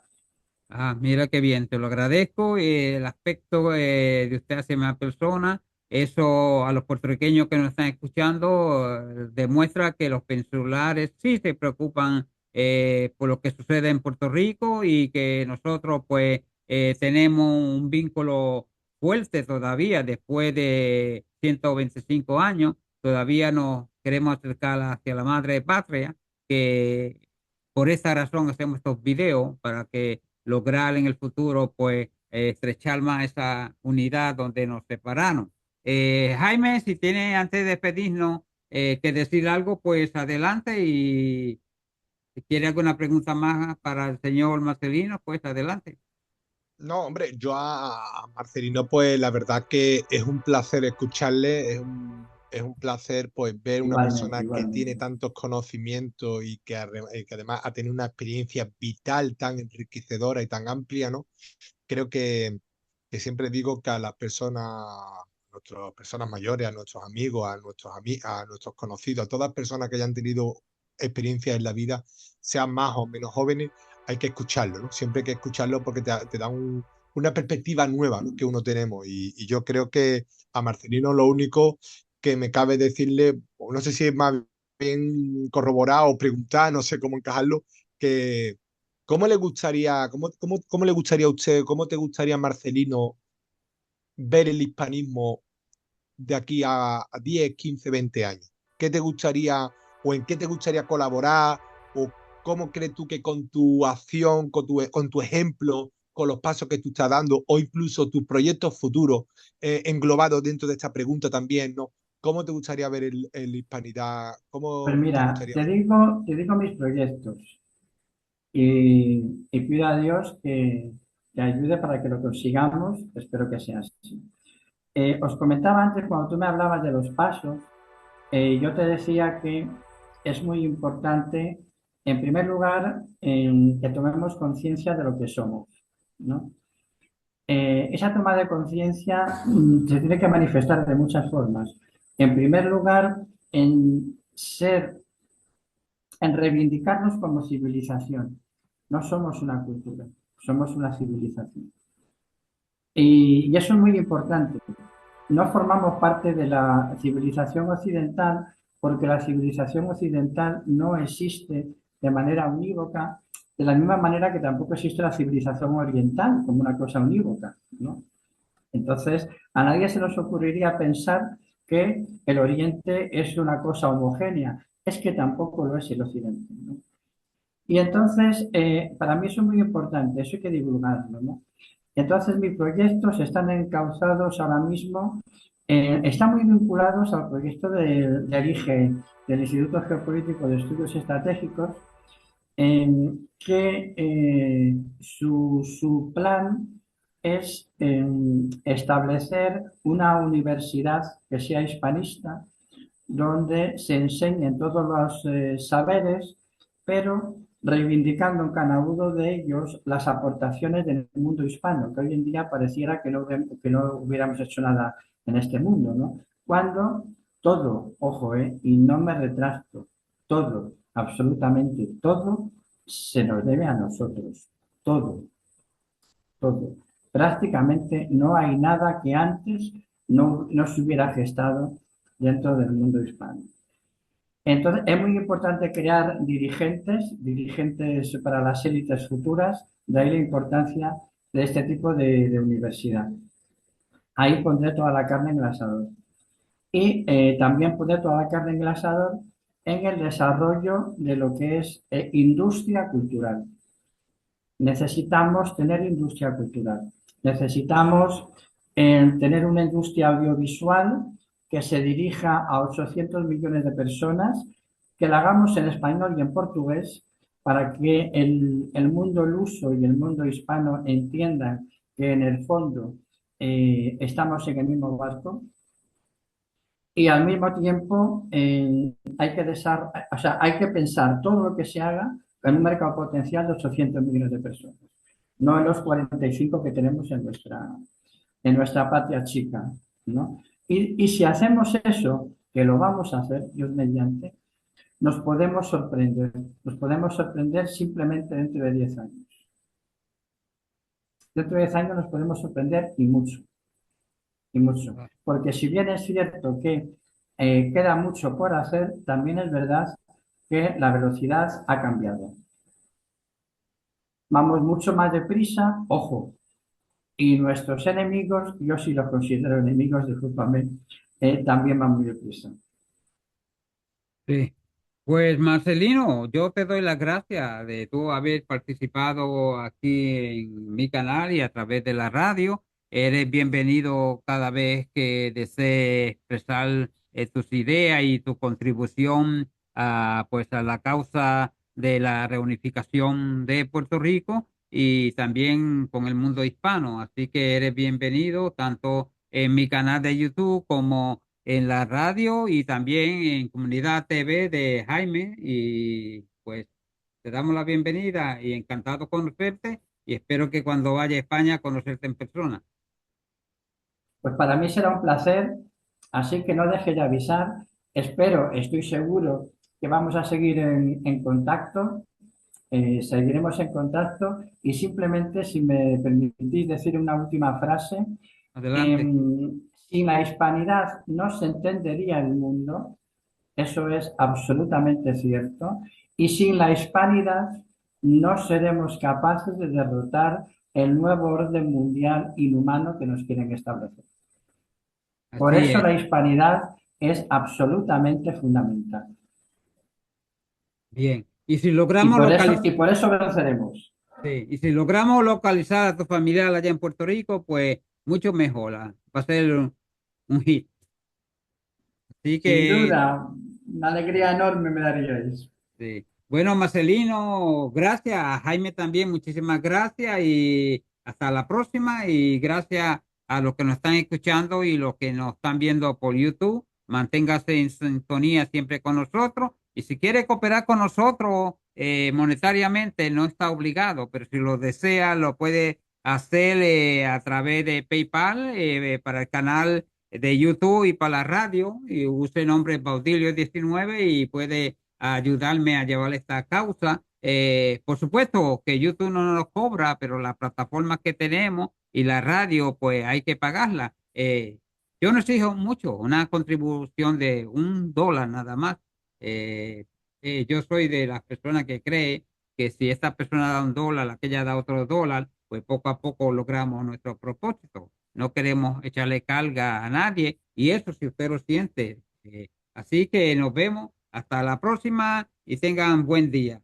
Mira qué bien, te lo agradezco. El aspecto de usted hacia una persona, eso a los puertorriqueños que nos están escuchando, demuestra que los peninsulares sí se preocupan por lo que sucede en Puerto Rico y que nosotros pues tenemos un vínculo fuerte todavía después de 125 años. Todavía nos queremos acercar hacia la madre patria, que por esa razón hacemos estos videos para que lograr en el futuro, pues, estrechar más esa unidad donde nos separaron. Jaime, si tiene antes de despedirnos que decir algo, pues adelante y si quiere alguna pregunta más para el señor Marcelino, pues adelante. No, hombre, yo a Marcelino, pues la verdad que es un placer escucharle, es un placer pues ver una Igualmente, persona que tiene igualmente. tantos conocimientos y que además ha tenido una experiencia vital tan enriquecedora y tan amplia, ¿no? Creo que siempre digo que a las personas, a nuestras personas mayores, a nuestros amigos, a nuestros conocidos, a todas personas que hayan tenido experiencias en la vida, sean más o menos jóvenes, hay que escucharlo, ¿no? Siempre hay que escucharlo porque te da una perspectiva nueva, ¿no? que uno tenemos. Y yo creo que a Marcelino lo único que me cabe decirle, o no sé si es más bien corroborar o preguntar, no sé cómo encajarlo, que ¿cómo le gustaría, cómo le gustaría a usted, cómo te gustaría, Marcelino, ver el hispanismo de aquí a 10, 15, 20 años? ¿Qué te gustaría o en qué te gustaría colaborar? ¿O cómo crees tú que con tu acción, con tu ejemplo, con los pasos que tú estás dando o incluso tus proyectos futuros englobados dentro de esta pregunta también, ¿no? ¿Cómo te gustaría ver el hispanidad? Pues ¿Cómo te mira, gustaría te verlo? digo, te digo mis proyectos y pido a Dios que ayude para que lo consigamos. Espero que sea así. Os comentaba antes, cuando tú me hablabas de los pasos, yo te decía que es muy importante, en primer lugar, que tomemos conciencia de lo que somos, ¿no? Esa toma de conciencia se tiene que manifestar de muchas formas. En primer lugar, en ser, en reivindicarnos como civilización. No somos una cultura, somos una civilización. Y eso es muy importante. No formamos parte de la civilización occidental porque la civilización occidental no existe de manera unívoca, de la misma manera que tampoco existe la civilización oriental como una cosa unívoca, ¿no? Entonces, a nadie se nos ocurriría pensar que el Oriente es una cosa homogénea. Es que tampoco lo es el Occidente, ¿no? Y entonces, para mí eso es muy importante, eso hay que divulgarlo, ¿no? Entonces, mis proyectos están encauzados ahora mismo, están muy vinculados al proyecto del IGE, del Instituto Geopolítico de Estudios Estratégicos, en que su plan es establecer una universidad que sea hispanista, donde se enseñen todos los saberes, pero reivindicando en cada uno de ellos las aportaciones del mundo hispano, que hoy en día pareciera que no hubiéramos hecho nada en este mundo, ¿no? Cuando todo, ojo, y no me retracto, todo, absolutamente todo, se nos debe a nosotros, todo, todo. Prácticamente no hay nada que antes no se hubiera gestado dentro del mundo hispano. Entonces, es muy importante crear dirigentes para las élites futuras, de ahí la importancia de este tipo de universidad. Ahí pondré toda la carne en el asador. Y también pondré toda la carne en el asador en el desarrollo de lo que es industria cultural. Necesitamos tener industria cultural. Necesitamos tener una industria audiovisual que se dirija a 800 millones de personas, que la hagamos en español y en portugués para que el mundo luso y el mundo hispano entiendan que en el fondo estamos en el mismo barco. Y al mismo tiempo hay que pensar todo lo que se haga en un mercado potencial de 800 millones de personas, no en los 45 que tenemos en nuestra patria chica, ¿no? Y si hacemos eso, que lo vamos a hacer, Dios mediante, nos podemos sorprender simplemente dentro de 10 años. Dentro de 10 años nos podemos sorprender y mucho. Porque si bien es cierto que queda mucho por hacer, también es verdad que la velocidad ha cambiado. Vamos mucho más deprisa, ojo, y nuestros enemigos, yo sí los considero enemigos, discúlpame, también van muy deprisa. Sí. Pues Marcelino, yo te doy las gracias de tú haber participado aquí en mi canal y a través de la radio. Eres bienvenido cada vez que desees expresar tus ideas y tu contribución pues a la causa de la reunificación de Puerto Rico y también con el mundo hispano. Así que eres bienvenido tanto en mi canal de YouTube como en la radio y también en Comunidad TV de Jaime. Y pues te damos la bienvenida y encantado conocerte y espero que cuando vaya a España conocerte en persona. Pues para mí será un placer, así que no deje de avisar. Estoy seguro que vamos a seguir en contacto. Seguiremos en contacto y simplemente, si me permitís decir una última frase, Adelante. sin la hispanidad no se entendería el mundo, eso es absolutamente cierto, y sin la hispanidad no seremos capaces de derrotar el nuevo orden mundial inhumano que nos quieren establecer. Por Así eso es. la hispanidad es absolutamente fundamental. Bien. Y si logramos localizar, Y por eso venceremos. sí, y si logramos localizar a tu familiar allá en Puerto Rico, pues mucho mejor. Va a ser un hit. Así Sin que duda, una alegría enorme me daríais. sí. Bueno, Marcelino, gracias. A Jaime también, muchísimas gracias y hasta la próxima. Y gracias a los que nos están escuchando y los que nos están viendo por YouTube. Manténgase en sintonía siempre con nosotros. Y si quiere cooperar con nosotros monetariamente, no está obligado, pero si lo desea, lo puede hacer a través de PayPal para el canal de YouTube y para la radio. Y use el nombre Baudilio 19 y puede a ayudarme a llevar esta causa. Por supuesto que YouTube no nos cobra, pero las plataformas que tenemos y la radio, pues hay que pagarla. Yo no exijo mucho, una contribución de $1 nada más. Yo soy de las personas que cree que si esta persona da $1, aquella da otro $1, pues poco a poco logramos nuestro propósito. No queremos echarle carga a nadie y eso si usted lo siente. Así que nos vemos. Hasta la próxima y tengan buen día.